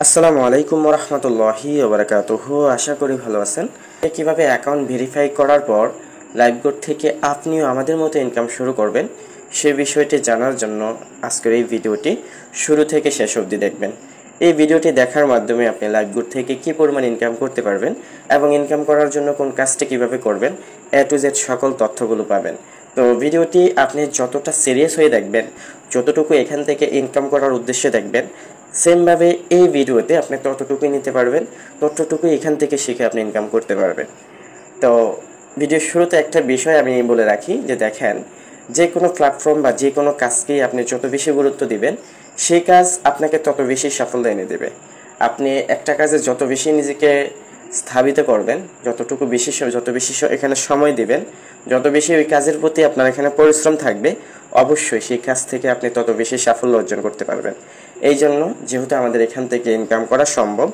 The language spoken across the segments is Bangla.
আসসালামু আলাইকুম রহমতুল্লাহি ওবরাকাতুহু। আশা করি ভালো আছেন। কিভাবে অ্যাকাউন্ট ভেরিফাই করার পর লাইভবোর্ড থেকে আপনিও আমাদের মতো ইনকাম শুরু করবেন সে বিষয়টি জানার জন্য আজকের এই ভিডিওটি শুরু থেকে শেষ অবধি দেখবেন। এই ভিডিওটি দেখার মাধ্যমে আপনি লাইভবোর্ড থেকে কী পরিমাণ ইনকাম করতে পারবেন এবং ইনকাম করার জন্য কোন কাজটি কীভাবে করবেন এ টু জেড সকল তথ্যগুলো পাবেন। তো ভিডিওটি আপনি যতটা সিরিয়াস হয়ে দেখবেন, যতটুকু এখান থেকে ইনকাম করার উদ্দেশ্যে দেখবেন, সেমভাবে এই ভিডিওতে আপনি ততটুকুই নিতে পারবেন, ততটুকুই এখান থেকে শিখে আপনি ইনকাম করতে পারবেন। তো ভিডিওর শুরুতে একটা বিষয় আমি বলে রাখি যে দেখেন, যে কোনো প্ল্যাটফর্ম বা যে কোনো কাজকেই আপনি যত বেশি গুরুত্ব দিবেন সেই কাজ আপনাকে তত বেশি সাফল্য এনে দেবে। আপনি একটা কাজে যত বেশি নিজেকে স্থাপিত করবেন, যত বেশি এখানে সময় দিবেন, যত বেশি ওই কাজের প্রতি আপনার এখানে পরিশ্রম থাকবে, অবশ্যই সেই কাজ থেকে আপনি তত বেশি সাফল্য অর্জন করতে পারবেন। এই জন্য যেহেতু আমাদের এখান থেকে ইনকাম করা সম্ভব,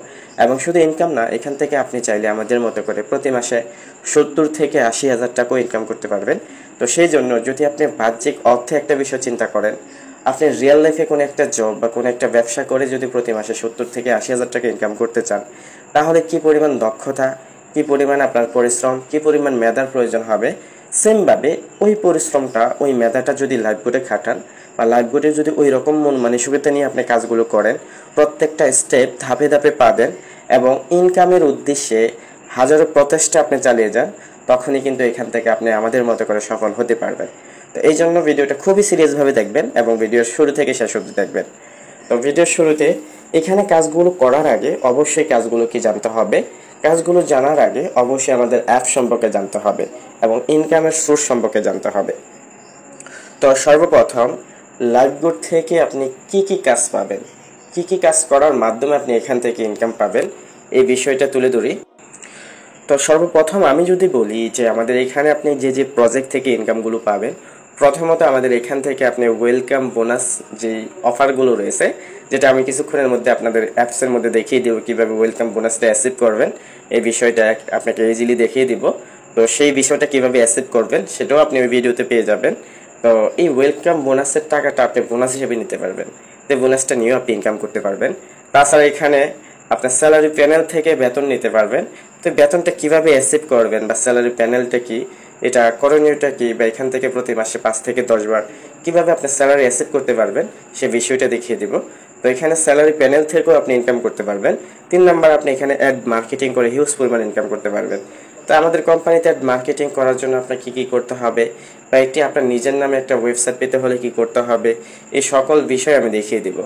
এবং শুধু ইনকাম না, এখান থেকে আপনি চাইলে আমাদের মতো করে প্রতি মাসে 70 থেকে 80 হাজার টাকাও ইনকাম করতে পারবেন। তো সেই জন্য যদি আপনি বাহ্যিক অর্থে একটা বিষয় চিন্তা করেন, আপনি রিয়েল লাইফে কোনো একটা জব বা কোনো একটা ব্যবসা করে যদি প্রতি মাসে 70 থেকে 80 হাজার টাকা ইনকাম করতে চান, তাহলে কি পরিমাণ দক্ষতা, কি পরিমাণ আপনার পরিশ্রম, কি পরিমাণ মেধার প্রয়োজন হবে। সেমভাবে ওই পরিশ্রমটা, ওই মেধাটা যদি লাইভবোর্ডে খাটান বা লাইভবোর্ডে যদি ওই রকম মন মানসিকতা নিয়ে আপনি কাজগুলো করেন, প্রত্যেকটা স্টেপ ধাপে ধাপে পাবেন এবং ইনকামের উদ্দেশ্যে হাজারো প্রচেষ্টা আপনি চালিয়ে যান, তখনই কিন্তু এখান থেকে আপনি আমাদের মতো করে সফল হতে পারবেন। তো এই জন্য ভিডিওটা খুবই সিরিয়াসভাবে দেখবেন এবং ভিডিওর শুরু থেকে শেষ অবধি দেখবেন। তো ভিডিওর শুরুতে এখানে কাজগুলো করার আগে অবশ্যই কাজগুলো কি জানতে হবে, কাজগুলো জানার আগে অবশ্যই আমাদের অ্যাপ সম্পর্কে জানতে হবে এবং ইনকামের সোর্স সম্পর্কে জানতে হবে। তো সর্বপ্রথম লাইভবোর্ড থেকে আপনি কি কি কাজ পাবেন, কি কি কাজ করার মাধ্যমে আপনি এখান থেকে ইনকাম পাবেন, এই বিষয়টা তুলে ধরি। তো সর্বপ্রথম আমি যদি বলি যে আমাদের এখানে আপনি যে যে প্রজেক্ট থেকে ইনকামগুলো পাবেন, প্রথমত আমাদের এখান থেকে আপনি ওয়েলকাম বোনাস যে অফারগুলো রয়েছে, যেটা আমি কিছুক্ষণের মধ্যে আপনাদের অ্যাপসের মধ্যে দেখিয়ে দেবো কীভাবে ওয়েলকাম বোনাসটা অ্যাসিভ করবেন, এই বিষয়টা আপনাকে ইজিলি দেখিয়ে দিব। তো সেই বিষয়টা কীভাবে অ্যাসিভ করবেন সেটাও আপনি ওই ভিডিওতে পেয়ে যাবেন। তো এই ওয়েলকাম বোনাসের টাকাটা আপনি বোনাস হিসেবে নিতে পারবেন, তো বোনাসটা নিয়েও আপনি ইনকাম করতে পারবেন। তাছাড়া এখানে আপনার স্যালারি প্যানেল থেকে বেতন নিতে পারবেন। তো বেতনটা কিভাবে অ্যাসিভ করবেন বা স্যালারি প্যানেলটা কি, এটা করণীয়টা কি, বা এখান থেকে প্রতি মাসে 5 থেকে 10 বার কিভাবে আপনি স্যালারি অ্যাসিভ করতে পারবেন সে বিষয়টা দেখিয়ে দিব। তো এখানে স্যালারি প্যানেল থেকেও আপনি ইনকাম করতে পারবেন। 3 নাম্বার, আপনি এখানে অ্যাড মার্কেটিং করে হিউজ পরিমাণ ইনকাম করতে পারবেন। তো আমাদের কোম্পানিতে অ্যাড মার্কেটিং করার জন্য আপনার কি কি করতে হবে, বা একটি আপনার নিজের নামে একটা ওয়েবসাইট পেতে হলে কি করতে হবে, এই সকল বিষয় আমি দেখিয়ে দিব।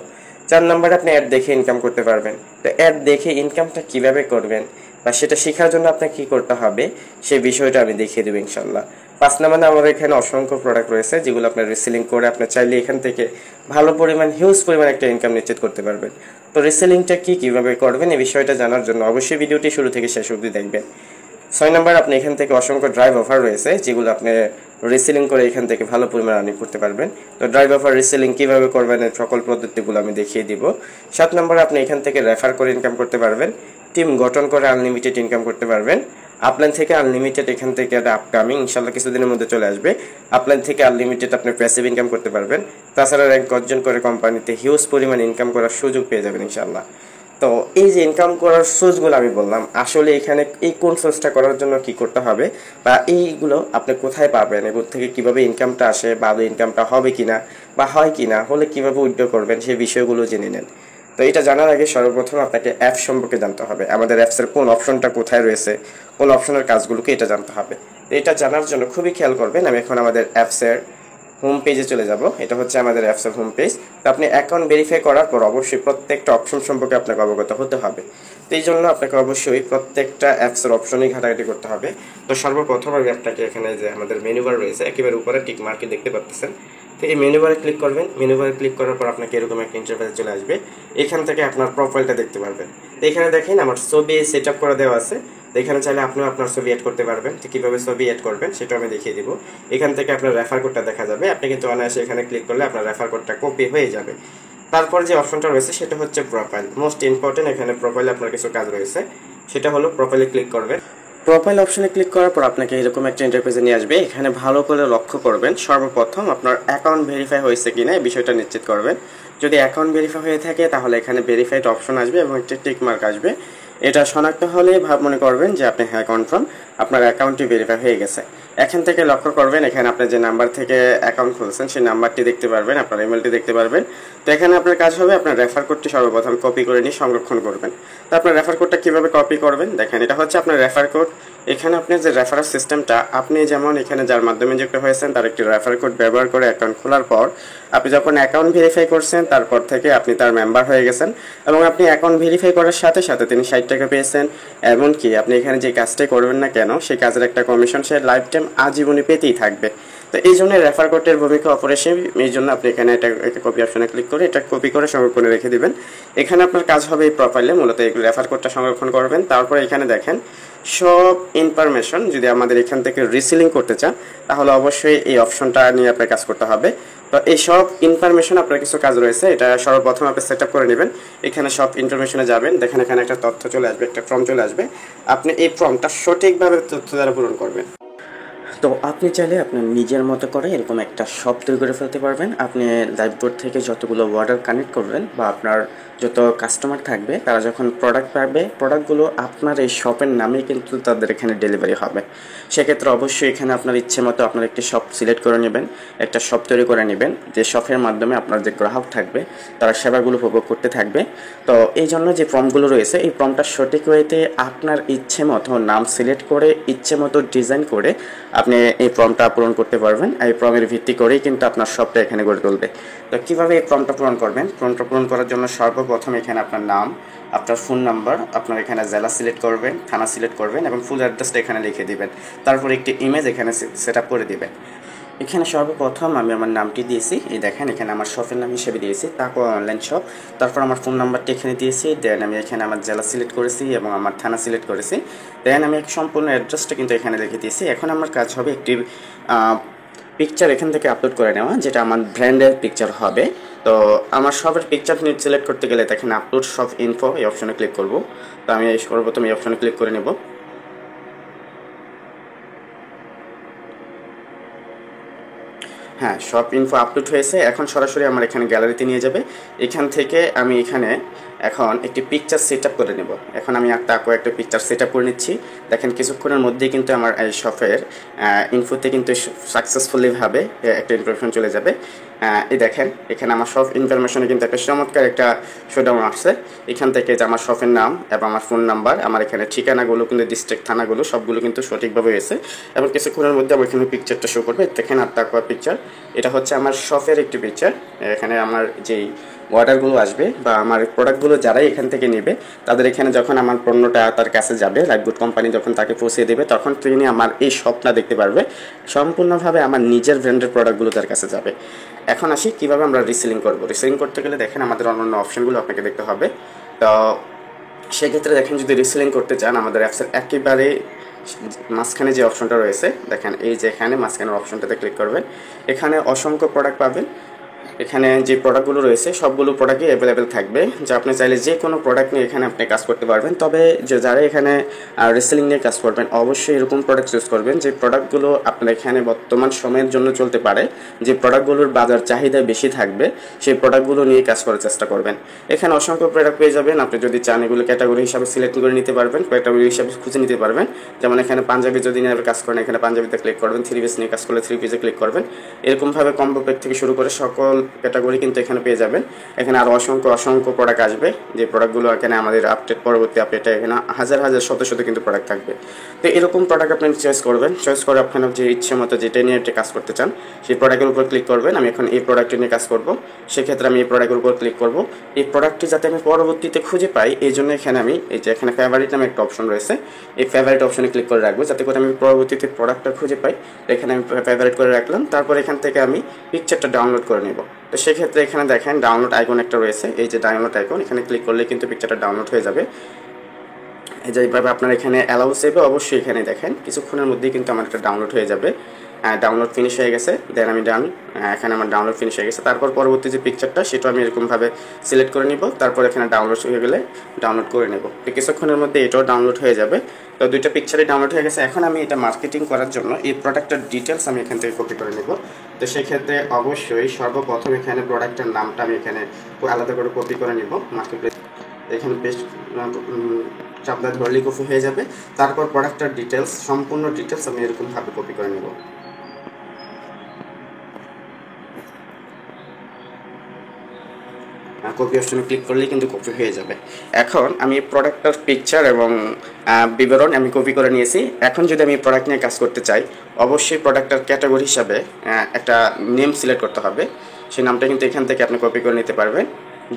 4 নাম্বারে আপনি অ্যাড দেখে ইনকাম করতে পারবেন। তো অ্যাড দেখে ইনকামটা কিভাবে করবেন বা সেটা শেখার জন্য আপনার কি করতে হবে সেই বিষয়টা আমি দেখিয়ে দেবো ইনশাল্লাহ। 5 নাম্বারে আমাদের এখানে অসংখ্য প্রোডাক্ট রয়েছে যেগুলো আপনার রিসেলিং করে আপনার চাইলে এখান থেকে ভালো পরিমাণ হিউজ পরিমাণ একটা ইনকাম নিশ্চিত করতে পারবেন। তো রিসেলিংটা কি কিভাবে করবেন এই বিষয়টা জানার জন্য অবশ্যই ভিডিওটি শুরু থেকে শেষ অবধি দেখবেন। 6 নাম্বার, আপনি এখান থেকে অসংখ্য ড্রাইভ অফার রয়েছে যেগুলো আপনি রিসেলিং করে এখান থেকে ভালো পরিমাণ আর্নিং করতে পারবেন। তো ড্রাইভ অফার রিসেলিং কীভাবে করবেন এর সকল পদ্ধতিগুলো আমি দেখিয়ে দিব। 7 নাম্বার, আপনি এখান থেকে রেফার করে ইনকাম করতে পারবেন, টিম গঠন করে আনলিমিটেড ইনকাম করতে পারবেন। আপলাইন থেকে আনলিমিটেড, এখান থেকে এটা আপকামিং ইনশাল্লাহ কিছুদিনের মধ্যে চলে আসবে। আপলাইন থেকে আনলিমিটেড আপনি প্যাসিভ ইনকাম করতে পারবেন। তাছাড়া র্যাঙ্ক অর্জন করে কোম্পানিতে হিউজ পরিমাণ ইনকাম করার সুযোগ পেয়ে যাবেন ইনশাল্লাহ। তো এই যে ইনকাম করার সোর্সগুলো আমি বললাম, আসলে এখানে এই কোন সোর্সটা করার জন্য কি করতে হবে বা এইগুলো আপনি কোথায় পাবেন, এগুলো থেকে কিভাবে ইনকামটা আসে বা ইনকামটা হবে কিনা বা হয় কিনা, হলে কিভাবে উইথড্র করবেন সেই বিষয়গুলো জেনে নেন। তো এটা জানার আগে সর্বপ্রথম আপনাকে অ্যাপ সম্পর্কে জানতে হবে, আমাদের অ্যাপসের কোন অপশনটা কোথায় রয়েছে, কোন অপশনের কাজগুলোকে এটা জানতে হবে। তো এটা জানার জন্য খুবই খেয়াল করবেন। আমি এখন আমাদের অ্যাপসের হোম পেজে চলে যাব। এটা হচ্ছে আমাদের অ্যাপসের হোম পেজ। তো আপনি অ্যাকাউন্ট ভেরিফাই করার পর অবশ্যই প্রত্যেকটা অপশন সম্পর্কে আপনাকে অবগত হতে হবে। তো এই জন্য আপনাকে অবশ্যই প্রত্যেকটা অ্যাপসের অপশনেই ঘাটাঘাটি করতে হবে। তো সর্বপ্রথম আমি আপনাকে এখানে যে আমাদের মেনু বার রয়েছে একেবারে উপরে টিক মার্কে দেখতে পাচ্ছেন, তো এই মেনু বারে ক্লিক করবেন। মেনু বারে ক্লিক করার পর আপনাকে এরকম একটা ইন্টারফেস চলে আসবে। এখান থেকে আপনার প্রোফাইলটা দেখতে পারবেন। তো এখানে দেখেন আমার ছবি সেট আপ করে দেওয়া আছে। তো এখানে চাইলে আপনিও আপনার ছবি অ্যাড করতে পারবেন। তো কীভাবে ছবি অ্যাড করবেন সেটা আমি দেখিয়ে দিব। এখান থেকে আপনার রেফার কোডটা দেখা যাবে। আপনি কিন্তু অনায়াসে এখানে ক্লিক করলে আপনার রেফার কোডটা কপি হয়ে যাবে। তারপর যে অপশনটা রয়েছে সেটা হচ্ছে প্রোফাইল, মোস্ট ইম্পর্টেন্ট। এখানে প্রোফাইলে আপনার কিছু কাজ রয়েছে, সেটা হলো প্রোফাইলে ক্লিক করবেন। প্রোফাইল অপশনে ক্লিক করার পর আপনাকে এরকম একটা ইন্টারফেসে নিয়ে আসবে। এখানে ভালো করে লক্ষ্য করবেন, সর্বপ্রথম আপনার অ্যাকাউন্ট ভেরিফাই হয়েছে কিনা এই বিষয়টা নিশ্চিত করবেন। যদি অ্যাকাউন্ট ভেরিফাই হয়ে থাকে তাহলে এখানে ভেরিফাইড অপশন আসবে এবং একটি টিক মার্ক আসবে। এটা শনাক্ত হলে মনে করবেন যে আপনি হ্যাঁ কনফার্ম, আপনার অ্যাকাউন্টটি ভেরিফাই হয়ে গেছে। এখান থেকে লক্ষ্য করবেন এখানে আপনি যে নাম্বার থেকে অ্যাকাউন্ট খুলছেন সেই নাম্বারটি দেখতে পারবেন, আপনার ইমেলটি দেখতে পারবেন। তো এখানে আপনার কাজ হবে আপনার রেফার কোডটি সর্বপ্রথম কপি করে নিয়ে সংরক্ষণ করবেন। তো আপনার রেফার কোডটা কীভাবে কপি করবেন দেখেন, এটা হচ্ছে আপনার রেফার কোড। এখানে আপনার যে রেফারেল সিস্টেমটা, আপনি যেমন এখানে যার মাধ্যমে যুক্ত হয়েছেন তার একটি রেফার কোড ব্যবহার করে অ্যাকাউন্ট খোলার পর আপনি যখন অ্যাকাউন্ট ভেরিফাই করছেন তারপর থেকে আপনি তার মেম্বার হয়ে গেছেন এবং আপনি অ্যাকাউন্ট ভেরিফাই করার সাথে সাথে তিনি 60 টাকা পেয়েছেন। এমনকি আপনি এখানে যে কাজটাই করবেন না কেন সেই কাজের একটা কমিশন সে লাইফ টাইম আজীবনে পেতেই থাকবে। তো এই জন্য রেফার কোডের ভূমিকা অপরিসীম। এই জন্য আপনি এখানে এটা কপি অপশনে ক্লিক করে এটা কপি করে সংরক্ষণে রেখে দিবেন। এখানে আপনার কাজ হবে এই প্রোফাইলে মূলত এই রেফার কোডটা সংরক্ষণ করবেন। তারপর এখানে দেখেন সব ইনফরমেশন যদি আমাদের এখান থেকে রিসিলিং করতে চান তাহলে অবশ্যই এই অপশনটা নিয়ে আপনার কাজ করতে হবে। তো এই সব ইনফরমেশন আপনার কিছু কাজ রয়েছে, এটা সর্বপ্রথম আপনি সেট আপ করে নেবেন। এখানে সব ইনফরমেশনে যাবেন, দেখেন এখানে একটা তথ্য চলে আসবে, একটা ফর্ম চলে আসবে। আপনি এই ফর্মটা সঠিকভাবে তথ্য দ্বারা পূরণ করবেন। তো আপনি চাইলে আপনার নিজের মতো করে এরকম একটা শপ তৈরি করে ফেলতে পারবেন। আপনি লাইভবোর্ড থেকে যতগুলো অর্ডার কানেক্ট করবেন বা আপনার যত কাস্টমার থাকবে তারা যখন প্রোডাক্ট পাবে প্রোডাক্টগুলো আপনার এই শপের নামেই কিন্তু তাদের এখানে ডেলিভারি হবে। সেক্ষেত্রে অবশ্যই এখানে আপনার ইচ্ছে মতো আপনার একটি শপ সিলেক্ট করে নেবেন, একটা শপ তৈরি করে নেবেন যে শপের মাধ্যমে আপনার যে গ্রাহক থাকবে তারা সেবাগুলো উপভোগ করতে থাকবে। তো এই জন্য যে ফর্মগুলো রয়েছে এই ফর্মটা সঠিক ওয়েতে আপনার ইচ্ছে মতো নাম সিলেক্ট করে ইচ্ছে মতো ডিজাইন করে আপনি এই ফর্মটা পূরণ করতে পারবেন। এই ফর্মের ভিত্তি করেই কিন্তু আপনার শপটা এখানে গড়ে তুলবে। তো কীভাবে এই ফর্মটা পূরণ করবেন, ফর্মটা পূরণ করার জন্য সর্বপ্রথম এখানে আপনার নাম, আপনার ফোন নাম্বার, আপনার এখানে জেলা সিলেক্ট করবেন, থানা সিলেক্ট করবেন এবং ফুল অ্যাড্রেসটা এখানে লিখে দিবেন। তারপর একটি ইমেজ এখানে সেট আপ করে দিবেন। এখানে সর্বপ্রথম আমি আমার নামটি দিয়েছি, এই দেখেন এখানে আমার শপের নাম হিসেবে দিয়েছি তারপর অনলাইন শপ। তারপর আমার ফোন নাম্বারটি এখানে দিয়েছি, দেন আমি এখানে আমার জেলা সিলেক্ট করেছি এবং আমার থানা সিলেক্ট করেছি। দেন আমি সম্পূর্ণ অ্যাড্রেসটা কিন্তু এখানে লিখে দিয়েছি। এখন আমার কাজ হবে একটি পিকচার এখান থেকে আপলোড করে নেওয়া, যেটা আমার ব্র্যান্ডের পিকচার হবে। তো আমার শপের পিকচার সিলেক্ট করতে গেলে দেখেন আপলোড শপ ইনফো এই অপশনে ক্লিক করব। তো আমি সর্বপ্রথম এই অপশনে ক্লিক করে নেব। হ্যাঁ, শপ ইনফো আপলোড হয়েছে। এখন সরাসরি আমার এখানে গ্যালারিতে নিয়ে যাবে। এখান থেকে আমি এখানে এখন একটি পিকচার সেট আপ করে নেব। এখন আমি একটা পিকচার সেট আপ করে নিচ্ছি। দেখেন কিছুক্ষণের মধ্যেই কিন্তু আমার এই শপের ইনফোতে কিন্তু সাকসেসফুলিভাবে একটা ইনফরমেশন চলে যাবে। এই দেখেন এখানে আমার সব ইনফরমেশনে কিন্তু একটা চমৎকার একটা শোডাউন আসছে। এখান থেকে যে আমার শপের নাম এবং আমার ফোন নাম্বার, আমার এখানে ঠিকানাগুলো কিন্তু ডিস্ট্রিক্ট থানাগুলো সবগুলো কিন্তু সঠিকভাবে হয়েছে এবং কিছুক্ষণের মধ্যে আমার এখানে পিকচারটা শো করবে। দেখেন আত্মাকুয়া পিকচার, এটা হচ্ছে আমার শপের একটি পিকচার। এখানে আমার যেই অর্ডারগুলো আসবে বা আমার প্রোডাক্টগুলো যারাই এখান থেকে নেবে তাদের এখানে যখন আমার পণ্যটা তার কাছে যাবে, লাইফগুড কোম্পানি যখন তাকে পৌঁছে দেবে তখন তিনি আমার এই শপটা দেখতে পারবে। সম্পূর্ণভাবে আমার নিজের ব্র্যান্ডের প্রোডাক্টগুলো তার কাছে যাবে। এখন আসি কীভাবে আমরা রিসেলিং করব। রিসেলিং করতে গেলে দেখেন আমাদের অন্যান্য অপশনগুলো আপনাকে দেখতে হবে। তো সেক্ষেত্রে দেখেন যদি রিসেলিং করতে চান আমাদের অ্যাপসের একেবারে মাঝখানে যে অপশনটা রয়েছে দেখেন, এই যে এখানে মাঝখানের অপশনটাতে ক্লিক করবেন। এখানে অসংখ্য প্রোডাক্ট পাবেন। এখানে যে প্রোডাক্টগুলো রয়েছে সবগুলো প্রোডাক্টই অ্যাভেলেবেল থাকবে, যা আপনি চাইলে যে কোনো প্রোডাক্ট নিয়ে এখানে আপনি কাজ করতে পারবেন। তবে যারা এখানে রিসেলিং নিয়ে কাজ করবেন অবশ্যই এরকম প্রোডাক্ট চুজ করবেন যে প্রোডাক্টগুলো আপনার এখানে বর্তমান সময়ের জন্য চলতে পারে, যে প্রোডাক্টগুলোর বাজার চাহিদা বেশি থাকবে সেই প্রোডাক্টগুলো নিয়ে কাজ করার চেষ্টা করবেন। এখানে অসংখ্য প্রোডাক্ট পেয়ে যাবেন। আপনি যদি চান এগুলো ক্যাটাগরি হিসাবে সিলেক্ট করে নিতে পারবেন, ক্যাটাগরি হিসাবে খুঁজে নিতে পারবেন। যেমন এখানে পাঞ্জাবি যদি নিয়ে কাজ করেন এখানে পাঞ্জাবিতে ক্লিক করবেন, থ্রি পিস নিয়ে কাজ করলে থ্রি পিসে ক্লিক করবেন। এরকমভাবে কম্বো প্যাক থেকে শুরু করে সকল ক্যাটাগরি কিন্তু এখানে পেয়ে যাবেন। এখানে আরও অসংখ্য প্রোডাক্ট আসবে, যে প্রোডাক্টগুলো এখানে আমাদের পরবর্তী আপডেটে এখানে হাজার শত কিন্তু প্রোডাক্ট থাকবে। তো এরকম প্রোডাক্ট আপনি চয়েস করবেন, চয়েস করে আপনার যে ইচ্ছে মতো যেটা নিয়ে আপনি কাজ করতে চান সেই প্রোডাক্টের উপর ক্লিক করবেন। আমি এখন এই প্রোডাক্টটি নিয়ে কাজ করব, সেক্ষেত্রে আমি এই প্রোডাক্টের উপর ক্লিক করব। এই প্রোডাক্টটি যাতে আমি পরবর্তীতে খুঁজে পাই এই জন্য এখানে আমি এই যে এখানে ফেভারিট নামে একটা অপশন রয়েছে, এই ফেভারিট অপশনে ক্লিক করে রাখবো যাতে করে আমি পরবর্তীতে প্রোডাক্টটা খুঁজে পাই। এখানে আমি ফেভারিট করে রাখলাম। তারপর এখান থেকে আমি পিকচারটা ডাউনলোড করে নেব। তো সেক্ষেত্রে এখানে দেখেন ডাউনলোড আইকন একটা রয়েছে, এই যে ডাউনলোড আইকন, এখানে ক্লিক করলে কিন্তু পিকচারটা ডাউনলোড হয়ে যাবে। এই যে এইভাবে আপনার এখানে অ্যালাউ সেভে অবশ্যই এখানে দেখেন কিছুক্ষণের মধ্যেই কিন্তু আমার একটা ডাউনলোড হয়ে যাবে। ডাউনলোড ফিনিশ হয়ে গেছে, দেন আমি ডান, এখানে আমার ডাউনলোড ফিনিশ হয়ে গেছে। তারপর পরবর্তী যে পিকচারটা সেটা আমি এরকমভাবে সিলেক্ট করে নিব, তারপর এখানে ডাউনলোড হয়ে গেলে ডাউনলোড করে নেব। তো কিছুক্ষণের মধ্যে এটাও ডাউনলোড হয়ে যাবে। তো দুইটা পিকচারই ডাউনলোড হয়ে গেছে। এখন আমি এটা মার্কেটিং করার জন্য এই প্রোডাক্টের ডিটেলস আমি এখান থেকে কপি করে নেব। তো সেক্ষেত্রে অবশ্যই সর্বপ্রথম এখানে প্রোডাক্টের নামটা আমি এখানে আলাদা করে কপি করে নিব মার্কেট প্লেস, এখানে পেস্ট চাপটা ধরলেই কপি হয়ে যাবে। তারপর প্রোডাক্টের ডিটেলস, সম্পূর্ণ ডিটেলস আমি এরকমভাবে কপি করে নেব। কপি অপশনে ক্লিক করলেই কিন্তু কপি হয়ে যাবে। এখন আমি প্রোডাক্টের পিকচার এবং বিবরণ আমি কপি করে নিয়েছি। এখন যদি আমি প্রোডাক্ট নিয়ে কাজ করতে চাই, অবশ্যই প্রোডাক্টের ক্যাটাগরি হিসাবে একটা নেম সিলেক্ট করতে হবে। সেই নামটা কিন্তু এখান থেকে আপনি কপি করে নিতে পারবেন।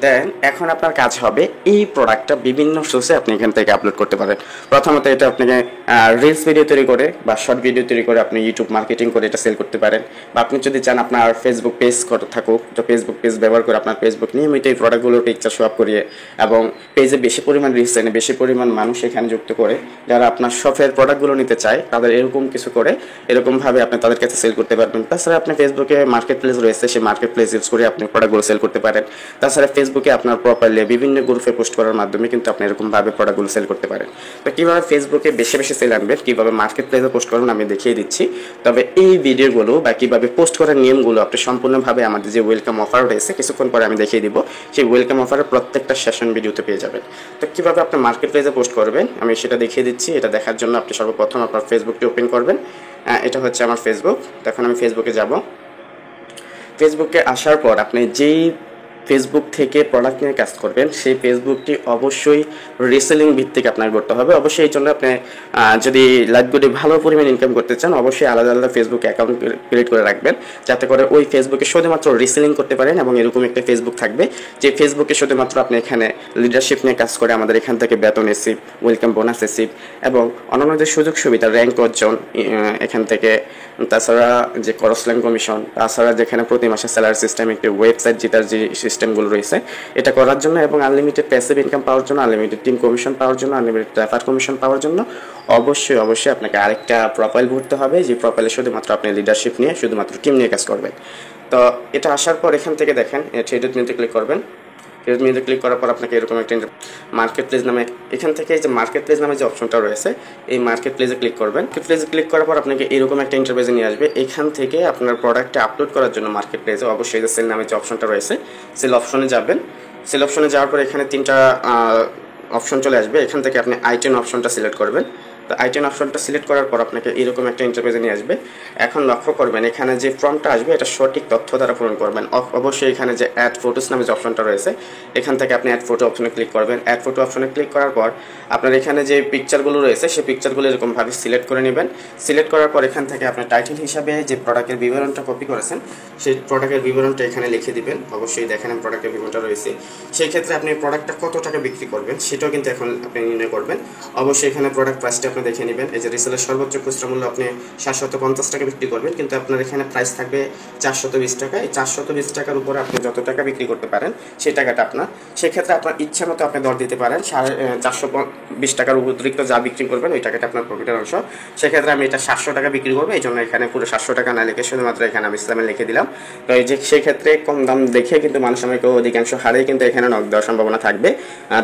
দেন এখন আপনার কাজ হবে এই প্রোডাক্টটা বিভিন্ন সোর্সে আপনি এখান থেকে আপলোড করতে পারেন। প্রথমত এটা আপনাকে রিলস ভিডিও তৈরি করে বা শর্ট ভিডিও তৈরি করে আপনি ইউটিউব মার্কেটিং করে এটা সেল করতে পারেন। বা আপনি যদি চান আপনার ফেসবুক পেজ থাকুক, তো ফেসবুক পেজ ব্যবহার করে আপনার ফেসবুক নিয়মিত এই প্রোডাক্টগুলোর পিকচার শো আপ করিয়ে এবং পেজে বেশি পরিমাণ রিচ এনে বেশি পরিমাণ মানুষ এখানে যুক্ত করে যারা আপনার শপের প্রোডাক্টগুলো নিতে চায় তাদের এরকম কিছু করে এরকমভাবে আপনি তাদের কাছে সেল করতে পারবেন। তাছাড়া আপনি ফেসবুকে মার্কেট প্লেস রয়েছে, সেই মার্কেট প্লেস ইউজ করে আপনি প্রোডাক্টগুলো সেল করতে পারেন। তাছাড়া ফেসবুকে আপনার প্রোফাইলে বিভিন্ন গ্রুপে পোস্ট করার মাধ্যমে কিন্তু আপনি এরকমভাবে প্রোডাক্টগুলো সেল করতে পারেন। তো কীভাবে ফেসবুকে বেশি বেশি সেল আনবেন, কীভাবে মার্কেট প্লেসে পোস্ট করবেন আমি দেখিয়ে দিচ্ছি। তবে এই ভিডিওগুলো বা কীভাবে পোস্ট করার নিয়মগুলো আপনি সম্পূর্ণভাবে আমাদের যে ওয়েলকাম অফার রয়েছে কিছুক্ষণ পরে আমি দেখিয়ে দিব, সেই ওয়েলকাম অফারের প্রত্যেকটা সেশন ভিডিওতে পেয়ে যাবেন। তো কীভাবে আপনি মার্কেট প্লেসে পোস্ট করবেন আমি সেটা দেখিয়ে দিচ্ছি। এটা দেখার জন্য আপনি সর্বপ্রথম আপনার ফেসবুকটি ওপেন করবেন। এটা হচ্ছে আমার ফেসবুক। তখন আমি ফেসবুকে যাব। ফেসবুকে আসার পর আপনি যেই ফেসবুক থেকে প্রোডাক্ট নিয়ে কাজ করবেন সেই ফেসবুকটি অবশ্যই রিসেলিং ভিত্তিক আপনার করতে হবে। অবশ্যই এই জন্য আপনি যদি লাইভগুলি ভালো পরিমাণ ইনকাম করতে চান অবশ্যই আলাদা আলাদা ফেসবুক অ্যাকাউন্ট ক্রিয়েট করে রাখবেন, যাতে করে ওই ফেসবুকে শুধুমাত্র রিসেলিং করতে পারেন। এবং এরকম একটা ফেসবুক থাকবে যে ফেসবুকে শুধুমাত্র আপনি এখানে লিডারশিপ নিয়ে কাজ করে আমাদের এখান থেকে বেতন রিসিভ, ওয়েলকাম বোনাস রিসিভ এবং অন্যান্য যে সুযোগ সুবিধা, র্যাঙ্ক অর্জন এখান থেকে, তাছাড়া যে করসল্যাং কমিশন, তাছাড়া যেখানে প্রতি মাসে স্যালারি সিস্টেম, একটি ওয়েবসাইট জেতার যে সিস্টেমগুলো রয়েছে এটা করার জন্য এবং আনলিমিটেড প্যাসিভ ইনকাম পাওয়ার জন্য, আনলিমিটেড টিম কমিশন পাওয়ার জন্য, আনলিমিটেড রেফার কমিশন পাওয়ার জন্য অবশ্যই আপনাকে আরেকটা প্রোফাইল ভরতে হবে, যে প্রোফাইলে শুধুমাত্র আপনি লিডারশিপ নিয়ে শুধুমাত্র টিম নিয়ে কাজ করবেন। তো এটা আসার পর এখান থেকে দেখেন ট্রেডেড মেনুতে ক্লিক করবেন। ট্রেডেড মেনুতে ক্লিক করার পর আপনাকে এরকম একটা মার্কেট প্লেস নামে, এখান থেকে যে মার্কেট প্লেস নামে যে অপশনটা রয়েছে এই মার্কেট প্লেসে ক্লিক করবেন। মার্কেট প্লেসে ক্লিক করার পর আপনাকে এরকম একটা ইন্টারফেসে নিয়ে আসবে। এখান থেকে আপনার প্রোডাক্টটা আপলোড করার জন্য মার্কেট প্লেসে অবশ্যই যে সেল নামে যে অপশনটা রয়েছে সেল অপশনে যাবেন। সেল অপশনে যাওয়ার পর এখানে তিনটা অপশন চলে আসবে। এখান থেকে আপনি আইটেম অপশনটা সিলেক্ট করবেন। তো আইটেম অপশনটা সিলেক্ট করার পর আপনাকে এরকম একটা ইন্টারফেসে নিয়ে আসবে। এখন লক্ষ্য করবেন এখানে যে ফর্মটা আসবে এটা সঠিক তথ্য দ্বারা পূরণ করবেন। অবশ্যই এখানে যে অ্যাড ফটোস নামে যে অপশনটা রয়েছে এখান থেকে আপনি অ্যাড ফটো অপশনে ক্লিক করবেন। অ্যাড ফটো অপশনে ক্লিক করার পর আপনার এখানে যে পিকচারগুলো রয়েছে সেই পিকচারগুলো এরকমভাবে সিলেক্ট করে নেবেন। সিলেক্ট করার পর এখান থেকে আপনার টাইটেল হিসাবে যে প্রোডাক্টের বিবরণটা কপি করেছেন সেই প্রোডাক্টের বিবরণটা এখানে লিখে দিবেন। অবশ্যই দেখেন প্রোডাক্টের বিবরণটা রয়েছে। সেই ক্ষেত্রে আপনি প্রোডাক্টটা কত টাকা বিক্রি করবেন সেটাও কিন্তু এখন আপনি নির্ণয় করবেন। অবশ্যই এখানে প্রোডাক্ট প্রাইসটা আপনি দেখে নেবেন। এই যে রিসেলের সর্বোচ্চ খুচরা মূল্য আপনি 750 টাকা বিক্রি করবেন, কিন্তু আপনার এখানে প্রাইস থাকবে 420 টাকা। এই 420 টাকার উপরে আপনি যত টাকা বিক্রি করতে পারেন সেই টাকাটা আপনার। সেক্ষেত্রে আপনার ইচ্ছা মতো আপনি দর দিতে পারেন। 420 টাকার অতিরিক্ত যা বিক্রি করবেন ওই টাকাটা আপনার প্রফিটের অংশ। সেক্ষেত্রে আমি এটা 700 টাকা বিক্রি করবো, এই জন্য এখানে পুরো 700 টাকা না লিখে শুধুমাত্র এখানে আমি ইসলামে লিখে দিলাম। তো এই যে সেক্ষেত্রে কম দাম দেখে কিন্তু মানুষ আমাকে অধিকাংশ হারেই কিন্তু এখানে নক দেওয়ার সম্ভাবনা থাকবে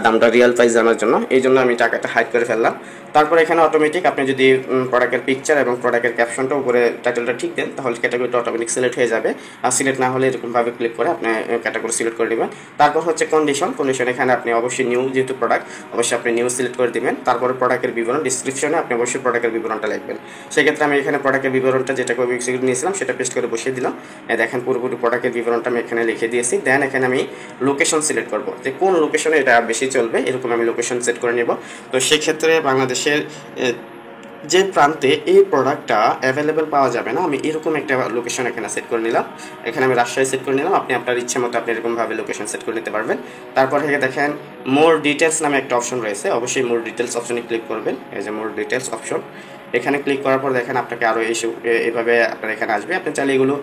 দামটা রিয়েল প্রাইস জানার জন্য। এই জন্য আমি টাকাটা হাইড করে ফেললাম। তারপর এখানে অটোমেটিক আপনি যদি প্রোডাক্টের পিকচার এবং প্রোডাক্টের ক্যাপশনটা উপরে টাইটেলটা ঠিক দেন তাহলে ক্যাটাগরিটা অটোমেটিক সিলেক্ট হয়ে যাবে। আর সিলেক্ট না হলে এরকমভাবে ক্লিক করে আপনি ক্যাটাগরি সিলেক্ট করে নেবেন। তারপর হচ্ছে কন্ডিশন এখানে আপনি অবশ্যই নিউ, যেহেতু প্রোডাক্ট অবশ্যই আপনি নিউ সিলেক্ট করে দিবেন। তারপরে প্রোডাক্টের বিবরণ, ডিসক্রিপশনে আপনি অবশ্যই প্রোডাক্টের বিবরণটা লিখবেন। সেক্ষেত্রে আমি এখানে প্রোডাক্টের বিবরণটা যেটা নিয়েছিলাম সেটা পেস্ট করে বসিয়ে দিলাম। দেখেন পুরোপুরি প্রোডাক্টের বিবরণটা আমি এখানে লিখে দিয়েছি। দেন এখানে আমি লোকেশন সিলেক্ট করবো যে কোন লোকেশনে এটা বেশি চলবে, এরকম আমি লোকেশন সেট করে নেব। তো সেক্ষেত্রে বাংলাদেশের যে প্রান্তে এই প্রোডাক্টটা অ্যাভেলেবেল পাওয়া যাবে না আমি এরকম একটা লোকেশন এখানে সেট করে নিলাম। এখানে আমি রাজশাহী সেট করে নিলাম। আপনি আপনার ইচ্ছে মতো আপনি এরকমভাবে লোকেশন সেট করে নিতে পারবেন। তারপর থেকে দেখেন মোর ডিটেলস নামে একটা অপশন রয়েছে। অবশ্যই মোর ডিটেলস অপশনে ক্লিক করবেন। এই যে মোর ডিটেলস অপশন, এখানে ক্লিক করার পর দেখেন আপনাকে আরও এইভাবে আপনার এখানে আসবে। আপনি চাইলে এগুলো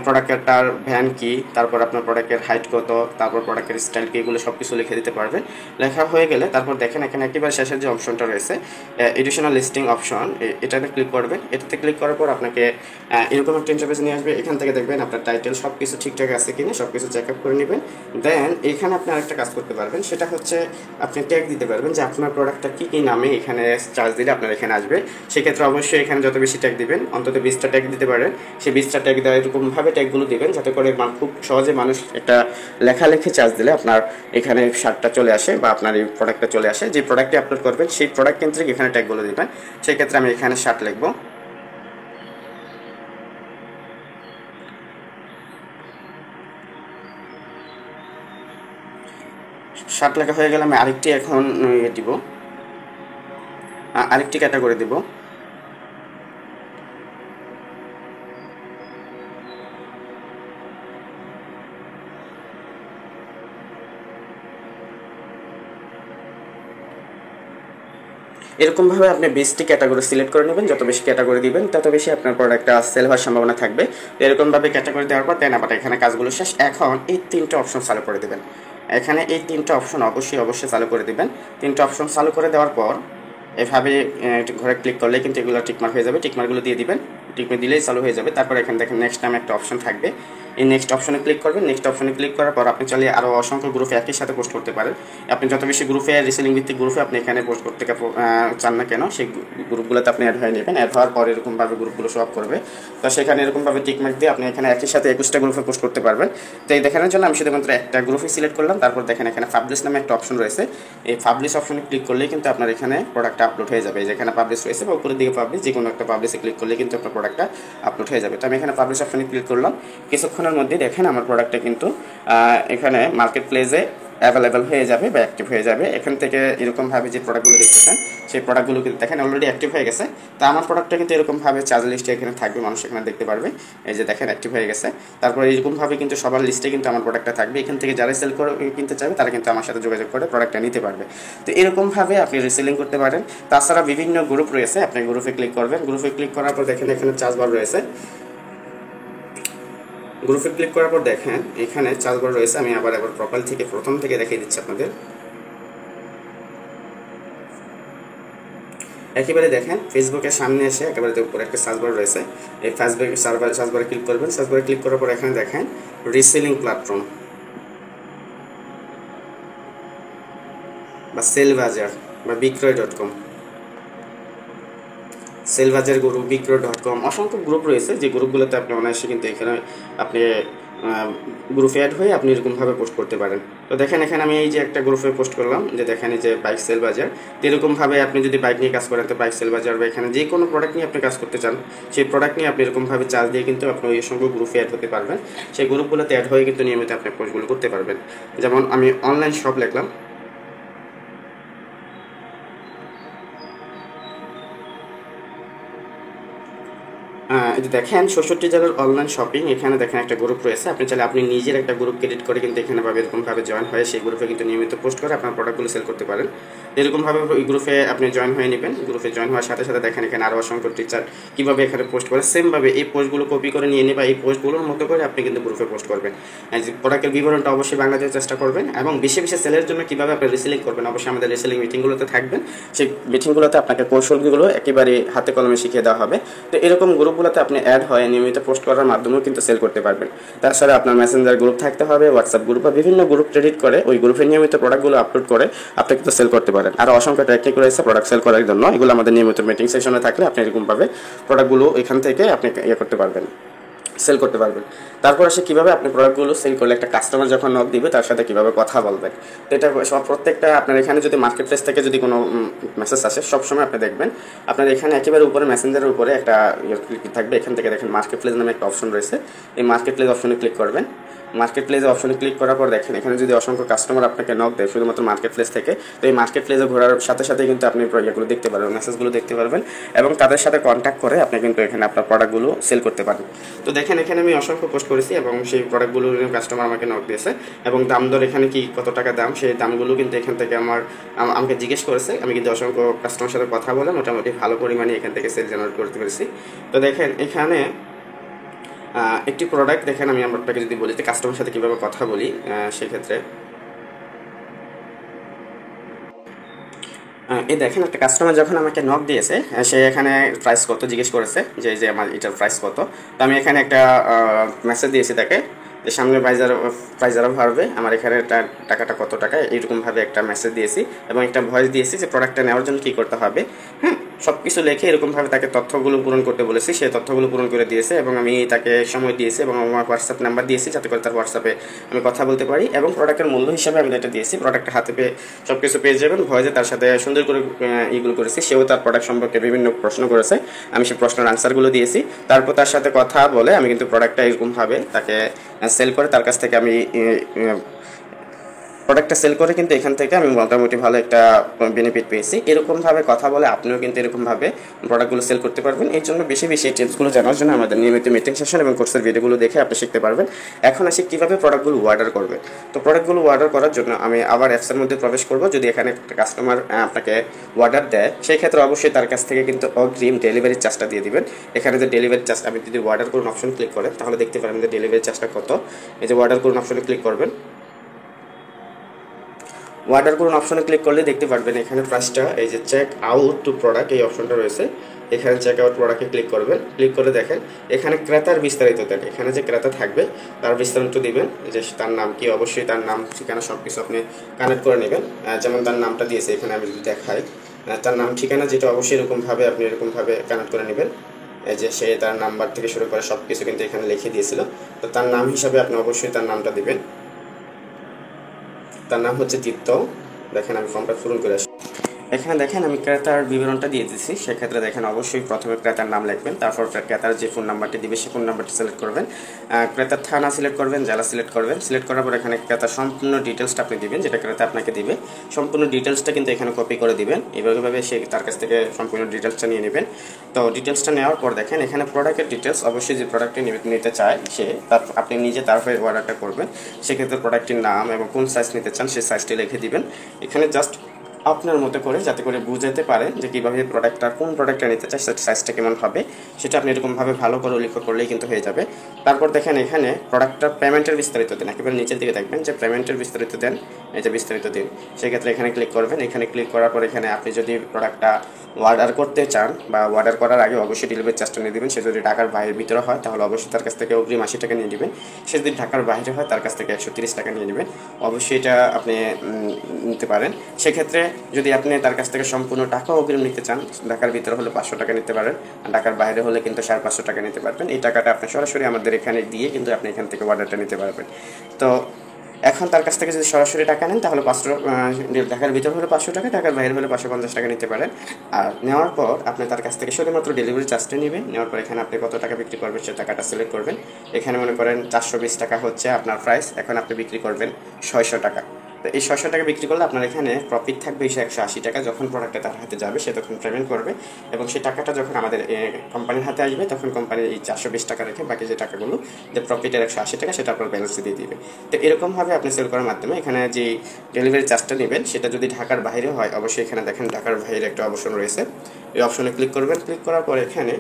প্রোডাক্টের ভ্যান কি, তারপর আপনার প্রোডাক্টের হাইট কত, তারপর প্রোডাক্টের স্টাইল কি, এগুলো সব কিছু লিখে দিতে পারবেন। লেখা হয়ে গেলে তারপর দেখেন এখানে একেবারে শেষের যে অপশনটা রয়েছে এডিশনাল লিস্টিং অপশন, এটাতে ক্লিক করবেন। এটাতে ক্লিক করার পর আপনাকে এরকম একটা ইন্টারফেস নিয়ে আসবে। এখান থেকে দেখবেন আপনার টাইটেল সব কিছু ঠিকঠাক আছে কিনা সব কিছু চেক আপ করে নেবেন। দেন এখানে আপনি আরেকটা কাজ করতে পারবেন, সেটা হচ্ছে আপনি ট্যাগ দিতে পারবেন যে আপনার প্রোডাক্টটা কী কী নামে এখানে চার্জ দিলে আপনার এখানে আসবে। সেক্ষেত্রে সেক্ষেত্রে অবশ্যই এখানে যত বেশি ট্যাগ দিবেন, অন্তত 20টা ট্যাগ দিতে পারেন। সেই 20টা ট্যাগ দেওয়া এরকমভাবে ট্যাগগুলো দিবেন যাতে করে খুব সহজে মানুষ একটা লেখালেখি চার্জ দিলে আপনার এখানে শার্টটা চলে আসে বা আপনার এই প্রোডাক্টটা চলে আসে। যে প্রোডাক্টটি আপলোড করবেন সেই প্রোডাক্ট কেন্দ্রিক এখানে ট্যাগগুলো দিবেন। সেক্ষেত্রে আমি এখানে শার্ট লিখবো। শার্ট লেখা হয়ে গেলে আমি আরেকটি এখন দিব, আরেকটি ক্যাটাগরি দিব। এরকমভাবে আপনি 20টি ক্যাটাগরি সিলেক্ট করে নেবেন। যত বেশি ক্যাটাগরি দিবেন তত বেশি আপনার প্রোডাক্টটা সেল হওয়ার সম্ভাবনা থাকবে। এরকমভাবে ক্যাটাগরি দেওয়ার পর দেন আবার এখানে কাজগুলো শেষ। এখন এই 3টে অপশন চালু করে দেবেন। এখানে এই 3টে অপশন অবশ্যই চালু করে দেবেন। 3টে অপশন চালু করে দেওয়ার পর এভাবে ঘরে ক্লিক করলে কিন্তু এগুলো টিকমার্ক হয়ে যাবে। টিকমার্কগুলো দিয়ে দিবেন, টিকমার্ক দিলেই চালু হয়ে যাবে। তারপর এখানে দেখেন নেক্সট নামে একটা অপশন থাকবে। এই নেক্সট অপশনে ক্লিক করবেন। নেক্সট অপশনে ক্লিক করার পর আপনি চাইলে আরও অসংখ্য গ্রুপে একই সাথে পোস্ট করতে পারেন। আপনি যত বেশি গ্রুপে রিসেলিং ভিত্তিক গ্রুপে আপনি এখানে পোস্ট করতে চান না কেন, সেই গ্রুপগুলোতে আপনি অ্যাড হয়ে নেবেন। অ্যাড হওয়ার পর এরকমভাবে গ্রুপগুলো শো আপ করবে। তো সেখানে এরকমভাবে টিকমার্ক দিয়ে আপনি এখানে একই সাথে 21টা গ্রুপে পোস্ট করতে পারবেন। তো এই দেখানোর জন্য আমি শুধুমাত্র একটা গ্রুপে সিলেক্ট করলাম। তারপর দেখেন এখানে পাবলিশ নামে একটা অপশন রয়েছে। এই পাবলিশ অপশনে ক্লিক করলেই কিন্তু আপনার এখানে প্রোডাক্টটা আপলোড হয়ে যাবে। যেখানে পাবলিশ রয়েছে বা উপরের দিকে পাবলিশ, যে কোনো একটা পাবলিশে ক্লিক করলে কিন্তু আপনার প্রোডাক্টটা আপলোড হয়ে যাবে। তো আমি এখানে পাবলিশ অপশনে ক্লিক করলাম। কিছুক্ষণের মধ্যে দেখেন আমার প্রোডাক্টটা কিন্তু এখানে মার্কেট প্লেসে অ্যাভেলেবেল হয়ে যাবে বা অ্যাক্টিভ হয়ে যাবে। এখান থেকে এরকমভাবে যে প্রোডাক্টগুলো দেখতেছেন সেই প্রোডাক্টগুলো কিন্তু দেখেন অলরেডি অ্যাক্টিভ হয়ে গেছে। তো আমার প্রোডাক্টটা কিন্তু এরকমভাবে চার্জ লিস্টে এখানে থাকবে, মানুষ এখানে দেখতে পারবে। এই যে দেখেন অ্যাক্টিভ হয়ে গেছে। তারপর এরকমভাবে কিন্তু সবার লিস্টে কিন্তু আমার প্রোডাক্টটা থাকবে। এখান থেকে যারা সেল করে কিনতে চাইবে তারা কিন্তু আমার সাথে যোগাযোগ করে প্রোডাক্টটা নিতে পারবে। তো এরকমভাবে আপনি রিসেলিং করতে পারেন। তাছাড়া বিভিন্ন গ্রুপ রয়েছে, আপনি গ্রুপে ক্লিক করবেন। গ্রুপে ক্লিক করার পর দেখেন এখানে চার্জ বার রয়েছে। গ্রুপে ক্লিক করার পর দেখেন এখানে চার্জ বার রয়েছে। আমি আবার প্রোফাইল থেকে প্রথম থেকে দেখিয়ে দিচ্ছি আপনাদের। একেবারে দেখেন ফেসবুকের সামনে এসে একেবারে উপরে একটা সার্চ বার রয়েছে। এই ফেসবুকের সার্চ বারে ক্লিক করবেন। সার্চ বারে ক্লিক করার পর এখানে দেখেন রিসেলিং প্ল্যাটফর্ম বা সেল বাজার বা বিক্রয়.com, সেলবাজার গ্রুপ, বিক্রয়.com, অসংখ্য গ্রুপ রয়েছে। যে গ্রুপগুলোতে আপনি অনায়াসে কিন্তু এখানে আপনি গ্রুপে অ্যাড হয়ে আপনি এরকমভাবে পোস্ট করতে পারেন। তো দেখেন এখানে আমি এই যে একটা গ্রুপে পোস্ট করলাম, যে দেখেন এই যে বাইক সেল বাজার। তো এরকমভাবে আপনি যদি বাইক নিয়ে কাজ করেন তো বাইক সেল বাজার বা এখানে যে কোনো প্রোডাক্ট নিয়ে আপনি কাজ করতে চান সেই প্রোডাক্ট নিয়ে আপনি এরকমভাবে চার্জ দিয়ে কিন্তু আপনি ওই সঙ্গে গ্রুপে অ্যাড হতে পারবেন। সেই গ্রুপগুলোতে অ্যাড হয়ে কিন্তু নিয়মিত আপনি পোস্টগুলো করতে পারবেন। যেমন আমি অনলাইন শপ লিখলাম। এই যে দেখেন 66 জেলার অনলাইন শপিং, এখানে দেখেন একটা গ্রুপ রয়েছে। আপনি চাইলে আপনি নিজের একটা গ্রুপ ক্রিয়েট করে কিন্তু এখানে ভাবে এরকমভাবে জয়েন হয়ে সেই গ্রুপে কিন্তু নিয়মিত পোস্ট করে আপনার প্রোডাক্টগুলো সেল করতে পারেন। এরকমভাবে ওই গ্রুপে আপনি জয়েন হয়ে নেবেন। গ্রুপে জয়েন হওয়ার সাথে সাথে দেখেন এখানে আরও অসংখ্য টিচার কীভাবে এখানে পোস্ট করে সেমভাবে এই পোস্টগুলো কপি করে নিয়ে নেবে, এই পোস্টগুলোর মতো করে আপনি কিন্তু গ্রুপে পোস্ট করবেন। যে প্রোডাক্টের বিবরণটা অবশ্যই বাংলা দেওয়ার চেষ্টা করবেন এবং বেশি বেশি সেলের জন্য কীভাবে আপনি রিসেলিং করবেন অবশ্যই আমাদের রিসেলিং মিটিংগুলোতে থাকবেন। সেই মিটিংগুলোতে আপনাকে কৌশলগুলো একেবারে হাতে কলমে শিখিয়ে দেওয়া হবে। তো এরকম গ্রুপগুলোতে আপনি অ্যাড হয় নিয়মিত পোস্ট করার মাধ্যমেও কিন্তু সেল করতে পারবেন। তাছাড়া আপনার মেসেঞ্জার গ্রুপ থাকতে হবে, হোয়াটসঅ্যাপ গ্রুপ বা বিভিন্ন গ্রুপ ক্রেডিট করে ওই গ্রুপে নিয়মিত প্রোডাক্টগুলো আপলোড করে আপনি কিন্তু সেল করতে পারেন। আর অসংখ্য টেকনিক রয়েছে প্রোডাক্ট সেল করার জন্য, এগুলো আমাদের নিয়মিত মিটিং সেশনে থাকলে আপনি এরকমভাবে প্রোডাক্টগুলো এখান থেকে আপনি করতে পারবেন, সেল করতে পারবেন। তারপর আসে কীভাবে আপনি প্রোডাক্টগুলো সেল করলে একটা কাস্টমার যখন নক দিবে তার সাথে কীভাবে কথা বলবেন। তো এটা সব প্রত্যেকটা আপনার এখানে যদি মার্কেট প্লেস থেকে যদি কোনো মেসেজ আসে সবসময় আপনি দেখবেন আপনার এখানে একেবারে উপরে মেসেঞ্জারের উপরে একটা ক্লিক থাকবে। এখান থেকে দেখেন মার্কেট প্লেস নামে একটা অপশন রয়েছে। এই মার্কেট প্লেস অপশনে ক্লিক করবেন। মার্কেট প্লেসে অপশনে ক্লিক করার পর দেখেন এখানে যদি অসংখ্য কাস্টমার আপনাকে নক দেয় শুধুমাত্র মার্কেট প্লেস থেকে, তো এই মার্কেট প্লেসে ঘোরার সাথে সাথে কিন্তু আপনি প্রোডাক্টগুলো দেখতে পারবেন, মেসেজগুলো দেখতে পারবেন এবং তাদের সাথে কন্ট্যাক্ট করে আপনি কিন্তু এখানে আপনার প্রোডাক্টগুলো সেল করতে পারেন। তো দেখেন এখানে আমি অসংখ্য পোস্ট করেছি এবং সেই প্রোডাক্টগুলো কাস্টমার আমাকে নক দিয়েছে এবং দাম দর এখানে কি কত টাকা দাম সেই দামগুলো কিন্তু এখান থেকে আমাকে জিজ্ঞেস করেছে। আমি কিন্তু অসংখ্য কাস্টমার সাথে কথা বলে মোটামুটি ভালো পরিমাণে এখান থেকে সেল জেনারেট করতে পেরেছি। তো দেখেন এখানে একটি প্রোডাক্ট দেখেন আমি আপনাকে যদি বলি যে কাস্টমার সাথে কীভাবে কথা বলি, সেক্ষেত্রে এই দেখেন একটা কাস্টমার যখন আমাকে নক দিয়েছে সে এখানে প্রাইস কত জিজ্ঞেস করেছে, যে আমার এটার প্রাইস কত। তো আমি এখানে একটা মেসেজ দিয়েছি তাকে যে সামনে প্রাইস যারা ভরবে আমার এখানে টাকাটা কত টাকা, এইরকমভাবে একটা মেসেজ দিয়েছি এবং একটা ভয়েস দিয়েছি যে প্রোডাক্টটা নেওয়ার জন্য কী করতে হবে। হ্যাঁ, সব কিছু লিখে এরকমভাবে তাকে তথ্যগুলো পূরণ করতে বলেছি, সেই তথ্যগুলো পূরণ করে দিয়েছে এবং আমি তাকে সময় দিয়েছি এবং আমার হোয়াটসঅ্যাপ নাম্বার দিয়েছি যাতে করে তার হোয়াটসঅ্যাপে আমি কথা বলতে পারি এবং প্রোডাক্টের মূল্য হিসাবে আমি যেটা দিয়েছি, প্রোডাক্টের হাতে পেয়ে সব কিছু পেয়ে যাবেন। ভয়েসে তার সাথে সুন্দর করে ইগুলো করেছি, সেও তার প্রোডাক্ট সম্পর্কে বিভিন্ন প্রশ্ন করেছে, আমি সেই প্রশ্নের আনসারগুলো দিয়েছি। তারপর তার সাথে কথা বলে আমি কিন্তু প্রোডাক্টটা এরকমভাবে তাকে সেল করে তার কাছ থেকে আমি প্রোডাক্টটা সেল করে কিন্তু এখান থেকে আমি মোটামুটি ভালো একটা বেনিফিট পেয়েছি। এরকমভাবে কথা বলে আপনিও কিন্তু এরকমভাবে প্রোডাক্টগুলো সেল করতে পারবেন। এই জন্য বেশি বেশি এই টিপসগুলো জানার জন্য আমাদের নিয়মিত মিটিং সেশন এবং কোর্সের ভিডিওগুলো দেখে আপনি শিখতে পারবেন। এখন আসি কীভাবে প্রোডাক্টগুলো অর্ডার করবেন। তো প্রোডাক্টগুলো অর্ডার করার জন্য আমি আবার অ্যাপসের মধ্যে প্রবেশ করব। যদি এখানে একটা কাস্টমার আপনাকে অর্ডার দেয়, সেই ক্ষেত্রে অবশ্যই তার কাছ থেকে কিন্তু অগ্রিম ডেলিভারি চার্জটা দিয়ে দিবেন। এখানে যে ডেলিভারি চার্জ, আমি যদি অর্ডার করুন অপশন ক্লিক করেন তাহলে দেখতে পারেন যে ডেলিভারি চার্জটা কত। এই যে অর্ডার করুন অপশনে ক্লিক করবেন, অর্ডার করুন অপশনে ক্লিক করলে দেখতে পারবেন এখানে প্রাইসটা, এই যে চেক আউট টু প্রোডাক্ট এই অপশনটা রয়েছে, এখানে চেক আউট প্রোডাক্টে ক্লিক করবেন। ক্লিক করে দেখেন এখানে ক্রেতার বিস্তারিত দেন, এখানে যে ক্রেতা থাকবে তার বিস্তারিত দিবেন, যে তার নাম কি, অবশ্যই তার নাম ঠিকানা সব কিছু আপনি কানেক্ট করে নেবেন। যেমন তার নামটা দিয়েছে এখানে আমি যদি দেখাই, তার নাম ঠিকানা যেটা অবশ্যই এরকমভাবে আপনি এরকমভাবে কানেক্ট করে নেবেন। এই যে সে তার নাম্বার থেকে শুরু করে সব কিছু কিন্তু এখানে লিখে দিয়েছিল, তো তার নাম হিসাবে আপনি অবশ্যই তার নামটা দিবেন। তার নাম হচ্ছে দীপ্ত। দেখেন আমি ফর্মটা পূরণ করে আসি। এখানে দেখেন আমি ক্রেতার বিবরণটা দিয়ে দিচ্ছি। সেক্ষেত্রে দেখেন অবশ্যই প্রথমে ক্রেতার নাম লিখবেন, তারপর ক্রেতার যে ফোন নাম্বারটি দিবে সে ফোন নাম্বারটি সিলেক্ট করবেন, ক্রেতার থানা সিলেক্ট করবেন, জেলা সিলেক্ট করবেন। সিলেক্ট করার পর এখানে ক্রেতার সম্পূর্ণ ডিটেলসটা আপনি দিবেন, যেটা ক্রেতা আপনাকে দিবে। সম্পূর্ণ ডিটেলসটা কিন্তু এখানে কপি করে দিবেন। এইভাবে সে তার কাছ থেকে সম্পূর্ণ ডিটেলসটা নিয়ে নেবেন। তো ডিটেলসটা নেওয়ার পর দেখেন এখানে প্রোডাক্টের ডিটেলস, অবশ্যই যে প্রোডাক্টটি নিতে চায় সে আপনি নিজে তার হয়ে অর্ডারটা করবেন। সেক্ষেত্রে প্রোডাক্টটির নাম এবং কোন সাইজ নিতে চান সেই সাইজটি লিখে দিবেন এখানে, জাস্ট আপনার মতো করে, যাতে করে বুঝাতে পারেন যে কীভাবে প্রোডাক্টটা, কোন প্রোডাক্টটা নিতে চাই, সেটা সাইজটা কেমন হবে সেটা আপনি এরকমভাবে ভালো করে উল্লেখ করলেই কিন্তু হয়ে যাবে। তারপর দেখেন এখানে প্রোডাক্টটার পেমেন্টের বিস্তারিত দেন, একেবারে নিচের দিকে দেখবেন যে পেমেন্টের বিস্তারিত দেন, এই যে বিস্তারিত দিন। সেক্ষেত্রে এখানে ক্লিক করবেন। এখানে ক্লিক করার পর এখানে আপনি যদি প্রোডাক্টটা অর্ডার করতে চান বা অর্ডার করার আগে অবশ্যই ডেলিভারি চার্জটা নিয়ে দেবেন। সে যদি ঢাকার বাইরের ভিতরে হয় তাহলে অবশ্যই তার কাছ থেকে অগ্রিম 80 টাকা নিয়ে নেবেন। সে যদি ঢাকার বাইরে হয় তার কাছ থেকে 130 টাকা নিয়ে নেবেন। অবশ্যই এটা আপনি নিতে পারেন। সেক্ষেত্রে যদি আপনি তার কাছ থেকে সম্পূর্ণ টাকা অগ্রিম নিতে চান, ঢাকার ভিতরে হলে 500 টাকা নিতে পারেন, আর ঢাকার বাইরে হলে কিন্তু 550 টাকা নিতে পারবেন। এই টাকাটা আপনি সরাসরি আমাদের এখানে দিয়ে কিন্তু আপনি এখান থেকে অর্ডারটা নিতে পারবেন। তো এখন তার কাছ থেকে যদি সরাসরি টাকা নেন তাহলে 500, ঢাকার ভিতর হলে 500 টাকা, ঢাকার বাইরে হলে 550 টাকা নিতে পারেন। আর নেওয়ার পর আপনি তার কাছ থেকে শুধুমাত্র ডেলিভারি চার্জটা নেবেন। নেওয়ার পর এখানে আপনি কত টাকা বিক্রি করবেন সে টাকাটা সিলেক্ট করবেন। এখানে মনে করেন 420 টাকা হচ্ছে আপনার প্রাইস, এখন আপনি বিক্রি করবেন 600 টাকা। তো এই 600 টাকা বিক্রি করলে আপনার এখানে প্রফিট থাকবে 180 টাকা। যখন প্রোডাক্টটা তার হাতে যাবে সে তখন পেমেন্ট করবে এবং সেই টাকাটা যখন আমাদের কোম্পানির হাতে আসবে তখন কোম্পানি এই 420 টাকা রেখে বাকি যে টাকাগুলো, যে প্রফিটের 180 টাকা, সেটা আপনার ব্যালেন্সে দিয়ে দিবে। তো এরকমভাবে আপনি সেল করার মাধ্যমে এখানে যে ডেলিভারি চার্জটা নেবেন সেটা যদি ঢাকার বাইরে হয়, অবশ্যই এখানে দেখেন ঢাকার বাইরে একটা অপশন রয়েছে, এই অপশনে ক্লিক করবেন। ক্লিক করার পর এখানে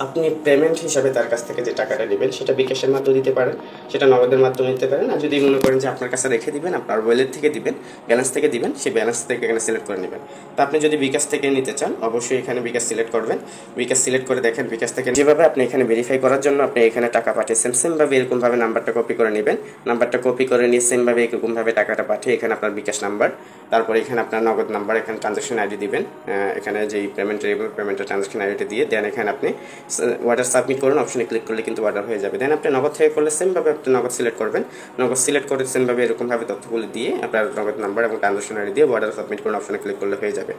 আপনি পেমেন্ট হিসাবে তার কাছ থেকে যে টাকাটা নেবেন সেটা বিকাশের মাধ্যমে দিতে পারেন, সেটা নগদের মাধ্যমে দিতে পারেন। আর যদি মনে করেন যে আপনার কাছে রেখে দিবেন, আপনার ওয়ালেট থেকে দিবেন, ব্যালেন্স থেকে দিবেন, সেই ব্যালেন্স থেকে এখানে সিলেক্ট করে নেবেন। তো আপনি যদি বিকাশ থেকে নিতে চান অবশ্যই এখানে বিকাশ সিলেক্ট করবেন। বিকাশ সিলেক্ট করে দেখেন বিকাশ থেকে যেভাবে আপনি এখানে ভেরিফাই করার জন্য আপনি এখানে টাকা পাঠিয়েছেন সেমভাবে এরকমভাবে নাম্বারটা কপি করে নেবেন। নাম্বারটা কপি করে নিয়ে সেমভাবে এরকমভাবে টাকাটা পাঠিয়ে এখানে আপনার বিকাশ নাম্বার, তারপরে এখানে আপনার নগদ নাম্বার, এখানে ট্রানজাকশন আইডি দিবেন, এখানে যেই পেমেন্টের ট্রানজাকশন আইডিটা দিয়ে দেন এখানে আপনি অর্ডার সাবমিট করুন। অপশনে ক্লিক করলে কিন্তু অর্ডার হয়ে যাবে। দেন আপনি নগদ থেকে করলে সেমভাবে আপনি নগদ সিলেক্ট করবেন। নগদ সিলেক্ট করে সেমভাবে এরকমভাবে তথ্যগুলো দিয়ে আপনার নগদ নাম্বার এবং ট্রানজাকশন আইডি দিয়ে অর্ডার সাবমিট করুন। অপশনে ক্লিক করলে হয়ে যাবে।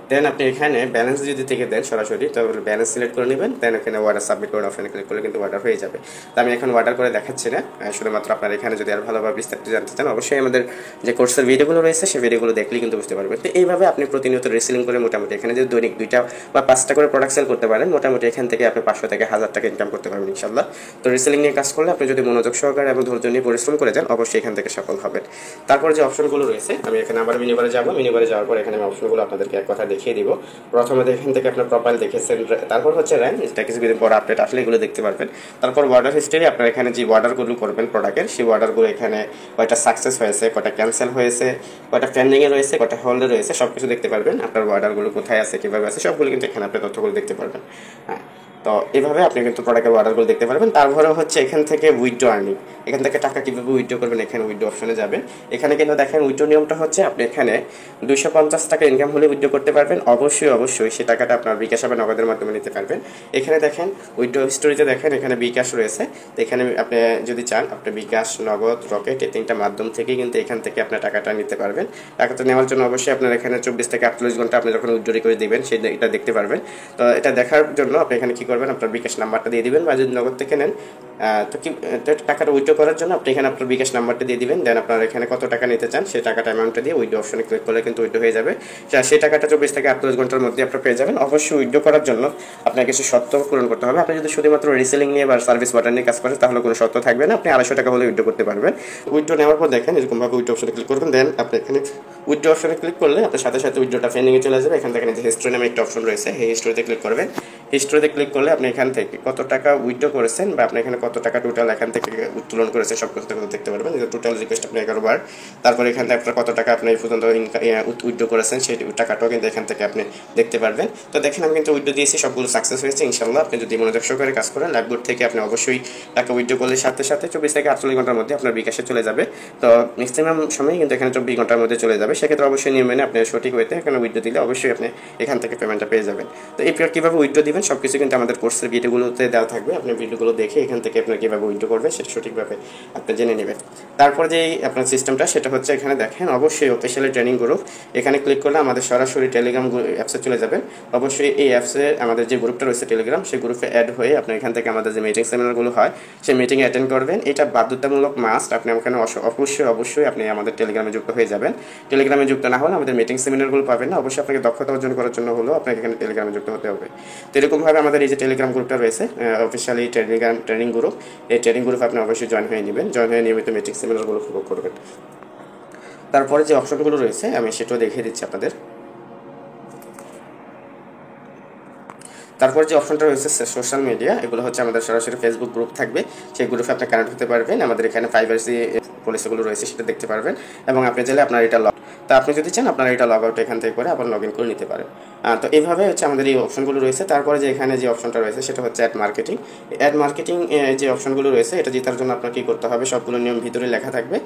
দেন আপনি এখানে ব্যালেন্স যদি থেকে দেন সরাসরি, তাহলে ব্যালেন্স সিলেক্ট করে নেবেন। দেন এখানে অর্ডার সাবমিট করুন। অপশনে ক্লিক করলে কিন্তু অর্ডার হয়ে যাবে। তো আমি এখন অর্ডার করে দেখাচ্ছি না, শুধুমাত্র আপনার এখানে যদি আর ভালোভাবে বিস্তারিত জানতে চান অবশ্যই আমাদের যে কোর্সের ভিডিওগুলো রয়েছে সেই ভিডিওগুলো দেখলেই কিন্তু বুঝতে পারবেন। তো এইভাবে আপনি প্রতিনিয়ত রিসেলিং করে মোটামুটি এখানে যদি দৈনিক 2টা বা 5টা করে প্রোডাক্ট সেল করতে পারেন, মোটামুটি এখান থেকে আপনি 500 থেকে 1000 টাকা ইনকাম করতে পারবেন ইনশাল্লাহ। তো রিসেলিং নিয়ে কাজ করলে আপনি যদি মনোযোগ সহকারে এবং ধৈর্য নিয়ে পরিশ্রম করে যান অবশ্যই এখান থেকে সফল হবেন। তারপর যে অপশনগুলো রয়েছে আমি এখানে আবার মিনিবারে যাব। মিনিবারে যাওয়ার পর এখানে আমি অপশনগুলো আপনাদেরকে এক কথা দেখিয়ে দিব। প্রথমে এখান থেকে আপনার প্রোফাইল দেখেছেন, তারপর হচ্ছে র্যাঙ্ক, এটা কিছুদিন পর আপডেট আসলে এগুলো দেখতে পারবেন। তারপর অর্ডার হিস্ট্রি, আপনার এখানে যে অর্ডারগুলো করবেন প্রোডাক্টের সেই অর্ডারগুলো এখানে কয়টা সাকসেস হয়েছে, কয়টা ক্যান্সেল হয়েছে, কয়টা পেন্ডিংয়ে রয়েছে, কয়টা হোল্ডে রয়েছে, সব কিছু দেখতে পারবেন। আপনার অর্ডারগুলো কোথায় আছে, কীভাবে আছে, সবগুলো কিন্তু এখানে আপনি তথ্যগুলো দেখতে পারবেন। হ্যাঁ, তো এভাবে আপনি কিন্তু প্রোডাক্টের অর্ডারগুলো দেখতে পারবেন। তারপরে হচ্ছে এখান থেকে উইথড্র আর্নিং, এখান থেকে টাকা কীভাবে উইথড্র করবেন, এখানে উইথড্র অপশনে যাবেন। এখানে কিন্তু দেখেন উইথড্র নিয়মটা হচ্ছে আপনি এখানে 250 টাকা ইনকাম হলে উইথড্র করতে পারবেন। অবশ্যই সেই টাকাটা আপনার বিকাশ বা নগদের মাধ্যমে নিতে পারবেন। এখানে দেখেন উইথড্র হিস্টোরিতে দেখেন এখানে বিকাশ রয়েছে। তো এখানে আপনি যদি চান আপনি বিকাশ, নগদ, রকেট এই 3টা মাধ্যম থেকেই কিন্তু এখান থেকে আপনার টাকাটা নিতে পারবেন। টাকাটা নেওয়ার জন্য অবশ্যই আপনার এখানে 24 থেকে 48 ঘন্টা আপনি যখন উইথড্র করে দিবেন এটা দেখতে পারবেন। তো এটা দেখার জন্য আপনি এখানে কি করবেন, আপনার বিকাশ নাম্বারটা দিয়ে দিবেন, বা যদি নগদ থেকে নেন তো টাকাটা উইথড্র করার জন্য আপনি এখানে আপনার বিকাশ নাম্বারটা দিয়ে দিবেন। দেন আপনার এখানে কত টাকা নিতে চান সেই টাকাটা অ্যামাউন্টটা দিয়ে উইথড্র অপশনে ক্লিক করলে কিন্তু উইথড্র হয়ে যাবে। সেই টাকাটা 24 থেকে 48 ঘন্টার মধ্যে আপনার পেয়ে যাবেন। অবশ্যই উইথড্র করার জন্য আপনার কিছু শর্ত পূরণ করতে হবে। আপনি যদি শুধুমাত্র রিসেলিং নিয়ে বা সার্ভিস বাটার নিয়ে কাজ করেন তাহলে কোনো শর্ত থাকবে না, আপনি 250 টাকা হলে উইথড্র করতে পারবেন। উইথড্র নেওয়ার পর দেখেন এরকমভাবে উইথড্র অপশনে ক্লিক করবেন। দেন আপনি এখানে উইথড্র অপশনে ক্লিক করলে আপনার সাথে সাথে উইথড্রটা পেন্ডিংয়ে চলে যাবে। এখান থেকে যে হিস্ট্রি নামে একটা অপশন রয়েছে, এই হিস্ট্রিতে ক্লিক করবেন। হিস্ট্রিতে ক্লিক করলে আপনি এখান থেকে কত টাকা উইথড্র করেছেন বা আপনি এখানে কত টাকা টোটাল এখান থেকে উত্তোলন করেছেন সব কিছু দেখতে পারবেন। টোটাল রিকোয়েস্ট আপনি 11 বার। তারপরে এখান থেকে আপনার কত টাকা আপনি এই পর্যন্ত উইথড্র করেছেন সেই টাকাটাও কিন্তু এখান থেকে আপনি দেখতে পারবেন। তো দেখেন আমি কিন্তু উইথড্র দিয়েছি, সবগুলো সাকসেস হয়েছে ইনশাল্লাহ। আপনি যদি মনোযোগ সহকারে কাজ করেন লাইভবোর্ড থেকে আপনি অবশ্যই টাকা উইথড্র করলে সাথে সাথে 24 থেকে 48 ঘন্টার মধ্যে আপনার বিকাশে চলে যাবে। তো ম্যাক্সিমাম সময় কিন্তু এখানে 24 ঘন্টার মধ্যে চলে যাবে। সেক্ষেত্রে অবশ্যই নিয়ম মেনে আপনি সঠিক ওয়েতে এখানে উইথড্র দিলে অবশ্যই আপনি এখান থেকে পেমেন্টটা পেয়ে যাবেন। তো এই কীভাবে উইথড্র দিবেন সব কিছু কিন্তু আমাদের কোর্সের ভিডিওগুলোতে দেওয়া থাকবে। আপনি ভিডিওগুলো দেখে এখান থেকে আপনার কীভাবে উইথড্র করবেন সেটা সঠিকভাবে আপনি জেনে নেবেন। তারপর যে আপনার সিস্টেমটা সেটা হচ্ছে এখানে দেখেন অবশ্যই অফিসিয়ালি ট্রেনিং গ্রুপ, এখানে ক্লিক করলে আমাদের সরাসরি টেলিগ্রাম অ্যাপসে চলে যাবেন। অবশ্যই এই অ্যাপসে আমাদের যে গ্রুপটা রয়েছে টেলিগ্রাম, সেই গ্রুপে অ্যাড হয়ে আপনি এখান থেকে আমাদের যে মিটিং সেমিনারগুলো হয় সেই মিটিংয়ে অ্যাটেন্ড করবেন। এটা বাধ্যতামূলক মাস্ট, আপনি ওখানে অবশ্যই আপনি আমাদের টেলিগ্রামে যুক্ত হয়ে যাবেন। টেলিগ্রামে যুক্ত না হলে আমাদের মিটিং সেমিনারগুলো পাবেন না। অবশ্যই আপনাকে দক্ষতা অর্জন করার জন্য হলেও আপনাকে এখানে টেলিগ্রামে যুক্ত হতে হবে। তো এরকমভাবে আমাদের এই যে টেলিগ্রাম গ্রুপটা রয়েছে অফিসিয়ালি ট্রেনিং গ্রুপ, এই ট্রেনিং গ্রুপে আপনি অবশ্যই জয়েন হয়ে নেবেন। জয়েন হয়ে নিয়মিত মিটিং সেমিনারগুলো উপভোগ করবেন। তারপরে যে অপশনগুলো রয়েছে আমি সেটাও দেখিয়ে দিচ্ছি আপনাদের। তারপর যে অপশনটা রয়েছে সোশ্যাল মিডিয়া, এগুলো হচ্ছে আমাদের সরাসরি ফেসবুক গ্রুপ থাকবে, সেই গ্রুপে আপনি কানেক্ট হতে পারবেন। আমাদের এখানে প্রাইভেসি পলিসিগুলো রয়েছে সেটা দেখতে পারবেন এবং আপনি চাইলে আপনার এটা তা আপনি যদি চান আপনারা এটা লগ আউট এখান থেকে করে আবার লগ ইন করে নিতে পারেন। তো এইভাবে হচ্ছে আমাদের এই অপশনগুলো রয়েছে। তারপরে যে এখানে যে অপশনটা রয়েছে সেটা হচ্ছে অ্যাড মার্কেটিং। অ্যাড মার্কেটিং যে অপশনগুলো রয়েছে এটা জেতার জন্য আপনার কী করতে হবে সবগুলো নিয়ম ভিতরে লেখা থাকবে,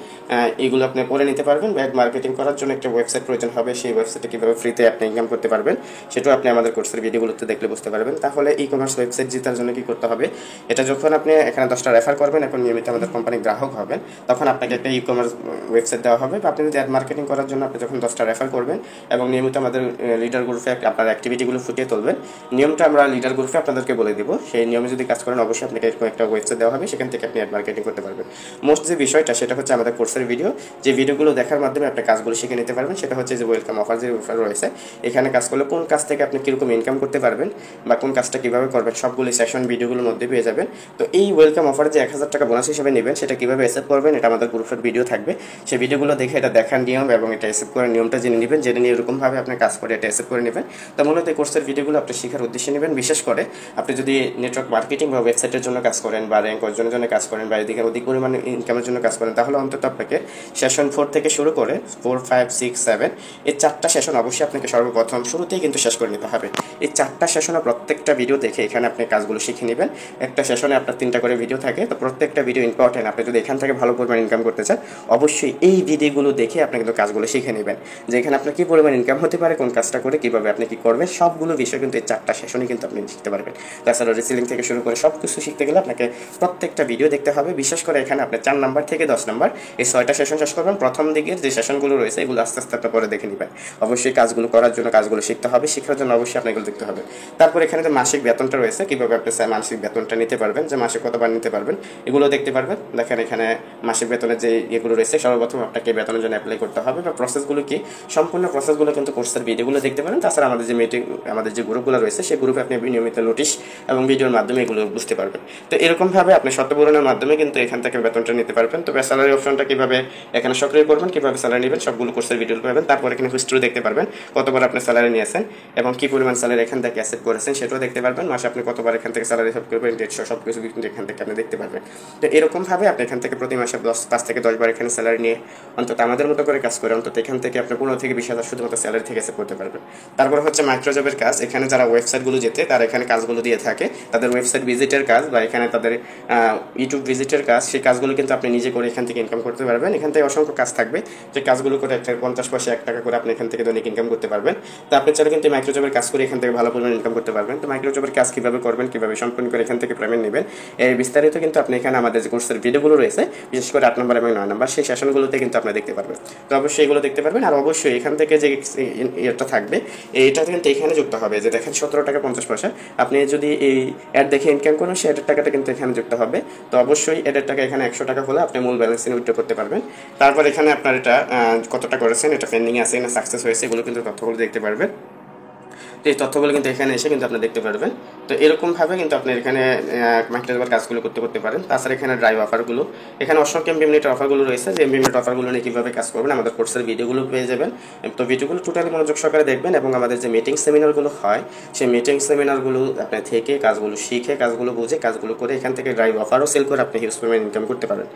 এগুলো আপনি করে নিতে পারবেন। অ্যাড মার্কেটিং করার জন্য একটা ওয়েবসাইট প্রয়োজন হবে, সেই ওয়েবসাইটে কীভাবে ফ্রিতে আপনি ইনকাম করতে পারবেন সেটাও আপনি আমাদের কোর্সের ভিডিওগুলোতে দেখলে বুঝতে পারবেন। তাহলে ই কমার্স ওয়েবসাইট জেতার জন্য কী করতে হবে, এটা যখন আপনি এখানে 10টা রেফার করবেন, এখন নিয়মিত আমাদের কোম্পানির গ্রাহক হবেন, তখন আপনাকে একটা ই কমার্স ওয়েবসাইট দেওয়া হবে। বা আপনি যদি অ্যাড মার্কেটিং করার জন্য আপনি যখন 10টা রেফার করবেন এবং নিয়মিত আমাদের লিডার গ্রুপে আপনার অ্যাক্টিভিটিগুলো ফুটিয়ে তুলবেন, নিয়মটা আমরা লিডার গ্রুপে আপনাদেরকে বলে দিব। সেই নিয়মে যদি কাজ করেন অবশ্যই আপনাকে এরকম একটা ওয়েবসাইট দেওয়া হবে, সেখান থেকে আপনি অ্যাড মার্কেটিং করতে পারবেন। মোস্ট যে বিষয়টা সেটা হচ্ছে আমাদের কোর্সের ভিডিও, যে ভিডিওগুলো দেখার মাধ্যমে আপনি কাজগুলো শিখে নিতে পারবেন। সেটা হচ্ছে যে ওয়েলকাম অফার যে অফার রয়েছে, এখানে কাজ করলে কোন কাজ থেকে আপনি কীরকম ইনকাম করতে পারবেন বা কোন কাজটা কীভাবে করবেন সবগুলি সেশন ভিডিওগুলোর মধ্যে পেয়ে যাবেন। তো এই ওয়েলকাম অফার যে 1000 টাকা বোনাস হিসেবে নেবেন সেটা কীভাবে অ্যাকসেপ্ট করবেন এটা আমাদের গ্রুপের ভিডিও থাকবে। সেই ভিডিওগুলো দেখে এটা দেখার নিয়ম এবং এটা অ্যাকসেপ্ট করার নিয়মটা জেনে নেবেন। জেনে নিয়ে এরকমভাবে আপনি কাজ করে এটা অ্যাকসেপ্ট করে নেবেন। তো মূলত এই কোর্সের ভিডিওগুলো আপনি শেখার উদ্দেশ্যে নেবেন। বিশেষ করে আপনি যদি নেটওয়ার্ক মার্কেটিং বা ওয়েবসাইটের জন্য কাজ করেন বা র্যাঙ্ক অর্জনের জন্য কাজ করেন বা এদিকে অধিক পরিমাণে ইনকামের জন্য কাজ করেন, তাহলে অন্তত আপনাকে সেশন 4 থেকে শুরু করে 4, 5, 6, 7 এই 4টা সেশন অবশ্যই আপনাকে সর্বপ্রথম শুরুতেই কিন্তু শেষ করে নিতে হবে। এই 4টা সেশনে প্রত্যেকটা ভিডিও দেখে এখানে আপনি কাজগুলো শিখে নেবেন। একটা সেশনে আপনার 3টা করে ভিডিও থাকে, তো প্রত্যেকটা ভিডিও ইম্পর্টেন্ট। আপনি যদি এখান থেকে ভালো পরিমাণ ইনকাম করতে চান অবশ্যই এই ভিডিওগুলো দেখে আপনি কিন্তু কাজগুলো শিখে নেবেন, যে এখানে আপনার কী পরিমাণ ইনকাম হতে পারে, কোন কাজটা করে কীভাবে আপনি কী করবেন সবগুলো বিষয় কিন্তু এই 4টা সেশনে কিন্তু আপনি শিখতে পারবেন। তাছাড়া রিসেলিং থেকে শুরু করে সব কিছু শিখতে গেলে আপনাকে প্রত্যেকটা ভিডিও দেখতে হবে। বিশেষ করে এখানে আপনি 4 নাম্বার থেকে 10 নাম্বার এই 6টা সেশন শেষ করবেন। প্রথম দিকের যে সেশনগুলো রয়েছে এগুলো আস্তে আস্তে আপনার পরে দেখে নেবেন। অবশ্যই কাজগুলো করার জন্য কাজগুলো শিখতে হবে, শেখার জন্য অবশ্যই আপনাকে এগুলো দেখতে হবে। তারপর এখানে যে মাসিক বেতনটা রয়েছে, কীভাবে আপনি মাসিক বেতনটা নিতে পারবেন, যে মাসে কতবার নিতে পারবেন এগুলো দেখতে পারবেন। দেখেন এখানে মাসিক বেতনের যে এগুলো রয়েছে সর্বপ্রথম আপনাকে বেতনের জন্য অ্যাপ্লাই করতে হবে বা প্রসেসগুলো কি সম্পূর্ণ প্রসেসগুলো কিন্তু কোর্সের ভিডিওগুলো দেখতে পারেন। তাছাড়া আমাদের যে মিটিং আমাদের যে গ্রুপগুলো রয়েছে সেই গ্রুপে আপনি নিয়মিত নোটিশ এবং ভিডিওর মাধ্যমে এগুলো বুঝতে পারবেন। তো এরকমভাবে আপনি শর্ত পূরণের মাধ্যমে কিন্তু এখান থেকে বেতনটা নিতে পারবেন। তবে স্যালারি অপশনটা কীভাবে এখানে সক্রিয় করবেন, কীভাবে স্যালারি নেবেন সবগুলো কোর্সের ভিডিও পাবেন। তারপর এখানে হিস্ট্রি দেখতে পারবেন কতবার আপনি স্যালারি নিয়েছেন এবং কী পরিমাণ স্যালারি এখান থেকে অ্যাসেপ্ট করেছেন সেটাও দেখতে পারবেন, মাসে আপনি কতবার এখান থেকে স্যালারি হিসাব করবেন, ডেট সব কিছু কিন্তু এখান থেকে আপনি দেখতে পারবেন। তো এরকমভাবে আপনি এখান থেকে প্রতি মাসে 5 থেকে 10 বার এখানে স্যালারি নিয়ে অন্তত আমাদের মতো করে কাজ করে অন্তত এখান থেকে আপনি 15 থেকে 20,000 শুধুমাত্র স্যালারি থেকে সেভ করতে পারবেন। তারপর হচ্ছে মাইক্রোজবের কাজ, এখানে যারা ওয়েবসাইটগুলো যেতে তারা এখানে কাজগুলো দিয়ে থাকে, তাদের ওয়েবসাইট ভিজিটের কাজ বা এখানে তাদের ইউটিউব ভিজিটের কাজ, সেই কাজগুলো কিন্তু আপনি নিজে করে এখান থেকে ইনকাম করতে পারবেন। এখান থেকে অসংখ্য কাজ থাকবে, যে কাজগুলো করে একটা 50 পয়সা 1 টাকা করে আপনি এখান থেকে দৈনিক ইনকাম করতে পারবেন। তো আপনি চাইলে কিন্তু মাইক্রোজবের কাজ করে এখান থেকে ভালো পরিমাণ ইনকাম করতে পারবেন। তো মাইক্রোজবের কাজ কীভাবে করবেন, কীভাবে সম্পূর্ণ করে এখান থেকে পেমেন্ট নেবেন, এই বিস্তারিত কিন্তু আপনি এখানে আমাদের যে কোর্সের ভিডিওগুলো রয়েছে, বিশেষ করে 8 নম্বর এবং 9 নম্বর সেই সেশনগুলোতে কিন্তু আপনি দেখতে পারবেন। তো অবশ্যই এগুলো দেখতে পারবেন। আর অবশ্যই এখান থেকে যে এটা থাকবে এইটা কিন্তু এখানে যুক্ত হবে, যে দেখেন 17 টাকা 50 পয়সা, আপনি যদি এই অ্যাড দেখে ইনকাম করেন সেই অ্যাডের টাকাটা কিন্তু এখানে যুক্ত হবে। তো অবশ্যই অ্যাডের টাকা এখানে 100 টাকা হলে আপনি মূল ব্যালেন্স নিয়ে উইথড্র করতে পারবেন। তারপর এখানে আপনার এটা কতটা করেছেন, এটা পেন্ডিং আছে না সাকসেস হয়েছে, এগুলো কিন্তু তথ্যগুলো দেখতে পারবেন। তো এই তথ্যগুলো কিন্তু এখানে এসে কিন্তু আপনি দেখতে পারবেন। তো এরকমভাবে কিন্তু আপনি এখানে মাইক্রোজবের কাজগুলো করতে পারেন। তাছাড়া এখানে ড্রাইভ অফারগুলো, এখানে অসংখ্য এমবি মিনিটের অফারগুলো রয়েছে, যে এমবি মিনিট অফারগুলো নিয়ে কীভাবে কাজ করবেন আমাদের কোর্সের ভিডিওগুলো পেয়ে যাবেন। তো ভিডিওগুলো টোটালি মনোযোগ সহকারে দেখবেন, এবং আমাদের যে মিটিং সেমিনারগুলো হয় সেই মিটিং সেমিনারগুলো আপনি থেকে কাজগুলো শিখে, কাজগুলো বুঝে, কাজগুলো করে এখান থেকে ড্রাইভ অফারও সেল করে আপনি হিউজ পেমেন্ট ইনকাম করতে পারেন।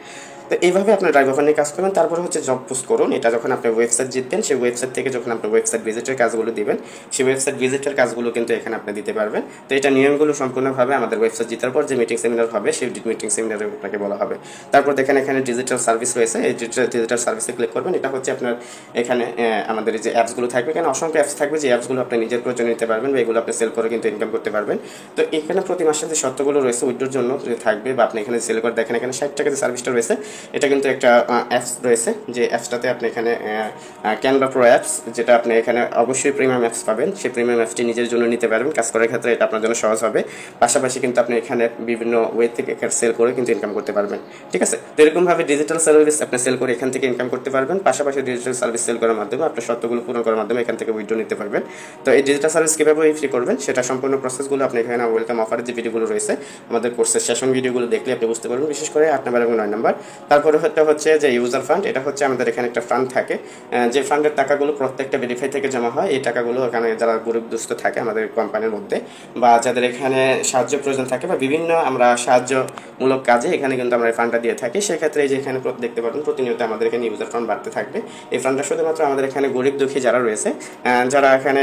তো এইভাবে আপনি ড্রাইভ অফার নিয়ে কাজ করবেন। তারপরে হচ্ছে জব পোস্ট করুন, এটা যখন আপনি ওয়েবসাইট জিতবেন, সেই ওয়েবসাইট থেকে যখন আপনি ওয়েবসাইট ভিজিটের কাজগুলো দিবেন, সেই ওয়েবসাইট ভিজিটের কাজগুলো কিন্তু এখানে আপনি দিতে পারবেন। তো এটা নিয়মগুলো সম্পূর্ণভাবে আমাদের ওয়েবসাইট জেতার পর যে মিটিং সেমিনার হবে সেই মিটিং সেমিনারে আপনাকে বলা হবে। তারপর দেখেন এখানে ডিজিটাল সার্ভিস রয়েছে, এই ডিজিটাল সার্ভিসে ক্লিক করবেন। এটা হচ্ছে আপনার এখানে আমাদের যে অ্যাপসগুলো থাকবে, এখানে অসংখ্য অ্যাপস থাকবে, যে অ্যাপসগুলো আপনি নিজের প্রয়োজনে নিতে পারবেন বা এগুলো আপনি সেল করে কিন্তু ইনকাম করতে পারবেন। তো এখানে প্রতি মাসে যে শর্তগুলো রয়েছে উইথড্রোর জন্য যে থাকবে, বা আপনি এখানে সেল করে দেখেন এখানে 60 টাকা যে সার্ভিসটা রয়েছে, এটা কিন্তু একটা অ্যাপস রয়েছে, যে অ্যাপসটাতে আপনি এখানে ক্যানভা প্রো অ্যাপস, যেটা আপনি এখানে অবশ্যই প্রিমিয়াম অ্যাপস পাবেন, সেই প্রিমিয়াম অ্যাপসটি নিজের জন্য নিতে পারবেন। কাজ করার ক্ষেত্রে এটা আপনার জন্য সহজ হবে। পাশাপাশি কিন্তু আপনি এখানে বিভিন্ন ওয়ে থেকে সেল করে কিন্তু ইনকাম করতে পারবেন। ঠিক আছে, তো এরকমভাবে ডিজিটাল সার্ভিস আপনি সেল করে এখান থেকে ইনকাম করতে পারবেন। পাশাপাশি ডিজিটাল সার্ভিস সেল করার মাধ্যমে আপনার শর্তগুলো পূরণ করার মাধ্যমে এখান থেকে উইথড্র নিতে পারবেন। তো এই ডিজিটাল সার্ভিস কীভাবে ফ্রি করবেন সেটা সম্পূর্ণ প্রসেসগুলো আপনি এখানে ওয়েলকাম অফারের যে ভিডিওগুলো রয়েছে, আমাদের কোর্সের সেশন ভিডিওগুলো দেখলে আপনি বুঝতে পারবেন, বিশেষ করে 8 নম্বর এবং 9 নম্বর। তারপরে হচ্ছে যে ইউজার ফান্ড, এটা হচ্ছে আমাদের এখানে একটা ফান্ড থাকে, যে ফান্ডের টাকাগুলো প্রত্যেকটা ভেরিফাই থেকে জমা হয়। এই টাকাগুলো এখানে যারা গরিবদুস্থ থাকে আমাদের কোম্পানির মধ্যে, বা যাদের এখানে সাহায্য প্রয়োজন থাকে, বা বিভিন্ন আমরা সাহায্যমূলক কাজে এখানে কিন্তু আমরা এই ফান্ডটা দিয়ে থাকি। সেক্ষেত্রে এই যে এখানে দেখতে পাবেন প্রতিনিয়ত আমাদের এখানে ইউজার ফান্ড বাড়তে থাকবে। এই ফান্ডটা শুধুমাত্র আমাদের এখানে গরিব দুঃখী যারা রয়েছে, যারা এখানে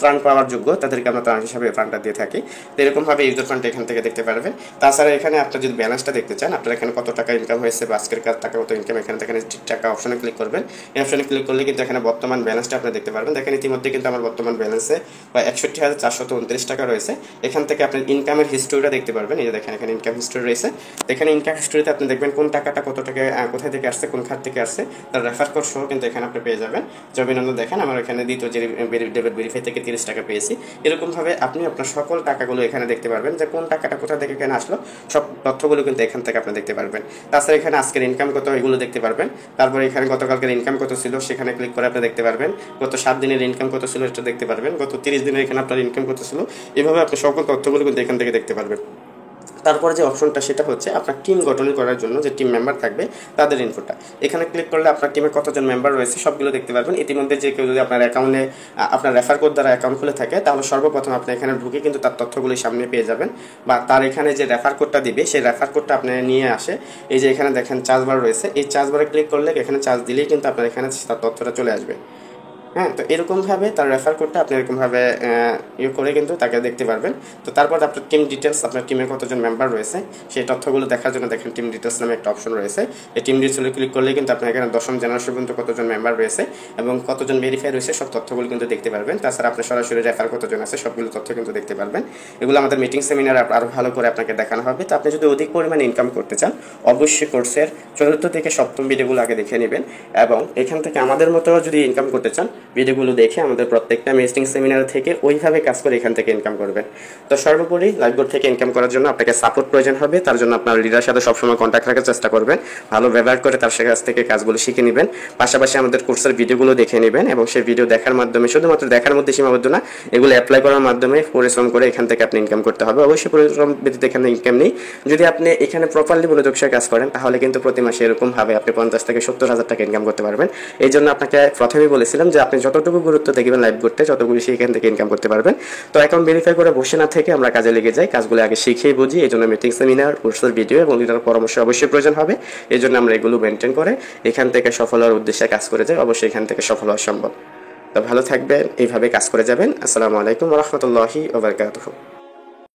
ত্রাণ পাওয়ার যোগ্য, তাদেরকে আমরা ত্রাণ হিসাবে এই ফান্ডটা দিয়ে থাকি। তো এরকমভাবে ইউজার ফান্ড এখান থেকে দেখতে পারবেন। তাছাড়া এখানে আপনার যদি ব্যালেন্সটা দেখতে চান, আপনার এখানে কত টাকা ইনকাম হয়েছে বা আজকের টাকা কত ইনকাম, এখানে দেখেন টাকা অপশনে ক্লিক করবেন। এই অপশনে ক্লিক করলে কিন্তু এখানে বর্তমান ব্যালেন্সটা আপনি দেখতে পারবেন। দেখেন ইতিমধ্যে কিন্তু আমার বর্তমান ব্যালেন্সে বা 61,429 টাকা রয়েছে। এখান থেকে আপনি ইনকামের হিস্ট্রিটা দেখতে পারবেন। এই যে দেখেন এখানে ইনকাম হিস্ট্রি রয়েছে। এখানে ইনকাম হিস্ট্রিতে আপনি দেখবেন কোন টাকাটা কত টাকা কোথায় থেকে আসছে, কোন খাত থেকে আসছে, তার রেফার কোড সহ কিন্তু এখানে আপনি পেয়ে যাবেন। অভিনন্দন, দেখেন আমার এখানে দ্বিতীয় যে ডেবিট ভেরিফাই থেকে 30 টাকা পেয়েছি। এরকমভাবে আপনি আপনার সকল টাকাগুলো এখানে দেখতে পারবেন, যে কোন টাকাটা কোথা থেকে এখানে আসলো, সব তথ্যগুলো কিন্তু এখান থেকে আপনি দেখতে পারবেন। তাছাড়া এখানে আজকের ইনকাম কত এগুলো দেখতে পারবেন। তারপরে এখানে গতকালকের ইনকাম কত ছিল সেখানে ক্লিক করে আপনি দেখতে পারবেন। গত 7 দিনের ইনকাম কত ছিল এটা দেখতে পারবেন। গত 30 দিনের এখানে আপনার ইনকাম কত ছিল, এভাবে আপনি সকল তথ্যগুলো কিন্তু এখান থেকে দেখতে পারবেন। তারপরে যে অপশনটা সেটা হচ্ছে আপনার টিম গঠন করার জন্য যে টিম মেম্বার থাকবে তাদের ইনফোটা। এখানে ক্লিক করলে আপনার টিমে কতজন মেম্বার রয়েছে সবগুলো দেখতে পারবেন। ইতিমধ্যে যে কেউ যদি আপনার অ্যাকাউন্টে আপনার রেফার কোড দ্বারা অ্যাকাউন্ট খুলে থাকে, তাহলে সর্বপ্রথম আপনি এখানে ঢুকে কিন্তু তার তথ্যগুলি সামনে পেয়ে যাবেন, বা তার এখানে যে রেফার কোডটা দিবে সেই রেফার কোডটা আপনি নিয়ে আসে। এই যে এখানে দেখেন চার্জ বার রয়েছে, এই চার্জ বারে ক্লিক করলে এখানে চার্জ দিলেই কিন্তু আপনার এখানে তার তথ্যটা চলে আসবে। হ্যাঁ, তো এরকমভাবে তার রেফার কোডটা আপনি এরকমভাবে করে কিন্তু তাকে দেখতে পারবেন। তো তারপর আপনার টিম ডিটেলস, আপনার টিমে কতজন মেম্বার রয়েছে সেই তথ্যগুলো দেখার জন্য দেখেন টিম ডিটেলস নামে একটা অপশন রয়েছে। এই টিম ডিটেলসে ক্লিক করলে কিন্তু আপনার এখানে 10ম জেনারেশন পর্যন্ত কতজন মেম্বার রয়েছে এবং কতজন ভেরিফাই রয়েছে সব তথ্যগুলো কিন্তু দেখতে পারবেন। তাছাড়া আপনার সরাসরি রেফার কতজন আছে সবগুলো তথ্য কিন্তু দেখতে পারবেন। এগুলো আমাদের মিটিং সেমিনার আরও ভালো করে আপনাকে দেখানো হবে। তো আপনি যদি অধিক পরিমাণে ইনকাম করতে চান, অবশ্যই কোর্সের 4র্থ থেকে 7ম ভিডিওগুলো আগে দেখে নেবেন, এবং এখান থেকে আমাদের মতো যদি ইনকাম করতে চান ভিডিওগুলো দেখে আমাদের প্রত্যেকটা মিটিং সেমিনার থেকে ওইভাবে কাজ করে এখান থেকে ইনকাম করবেন। তো সর্বোপরি লাইভবোর্ড থেকে ইনকাম করার জন্য আপনাকে সাপোর্ট প্রয়োজন হবে। তার জন্য আপনার লিডারের সাথে সবসময় কন্ট্যাক্ট রাখার চেষ্টা করবেন, ভালো ব্যবহার করে তার কাছ থেকে কাজগুলো শিখে নেবেন। পাশাপাশি আমাদের কোর্সের ভিডিওগুলো দেখে নেবেন, এবং সেই ভিডিও দেখার মাধ্যমে শুধুমাত্র দেখার মধ্যে সীমাবদ্ধ না, এগুলো অ্যাপ্লাই করার মাধ্যমে পরিশ্রম করে এখান থেকে আপনি ইনকাম করতে হবে। অবশ্যই পরিশ্রম ব্যতীত এখানে ইনকাম নেই। যদি আপনি এখানে প্রপারলি মনোযোগ সহকারে কাজ করেন তাহলে কিন্তু প্রতি মাসে এরকমভাবে আপনি 50 থেকে 70 হাজার টাকা ইনকাম করতে পারবেন। এই জন্য আপনাকে প্রথমেই বলেছিলাম যে আপনি যতটুকু গুরুত্ব দেখবেন লাইভ করতে ততটুকু বেশি এখান থেকে ইনকাম করতে পারবেন। তো অ্যাকাউন্ট ভেরিফাই করে বসে না থেকে আমরা কাজে লেগে যাই, কাজগুলো আগে শিখেই বুঝি। এই জন্য মিটিং, সেমিনার, কোর্সের ভিডিও এবং লিডার পরামর্শ অবশ্যই প্রয়োজন হবে। এই জন্য আমরা এগুলো মেনটেন করে এখান থেকে সফল হওয়ার উদ্দেশ্যে কাজ করে যাই। অবশ্যই এখান থেকে সফল হওয়া সম্ভব। তো ভালো থাকবেন, এইভাবে কাজ করে যাবেন। আসসালামু আলাইকুম ওয়া রাহমাতুল্লাহি ওয়া বারাকাতুহু।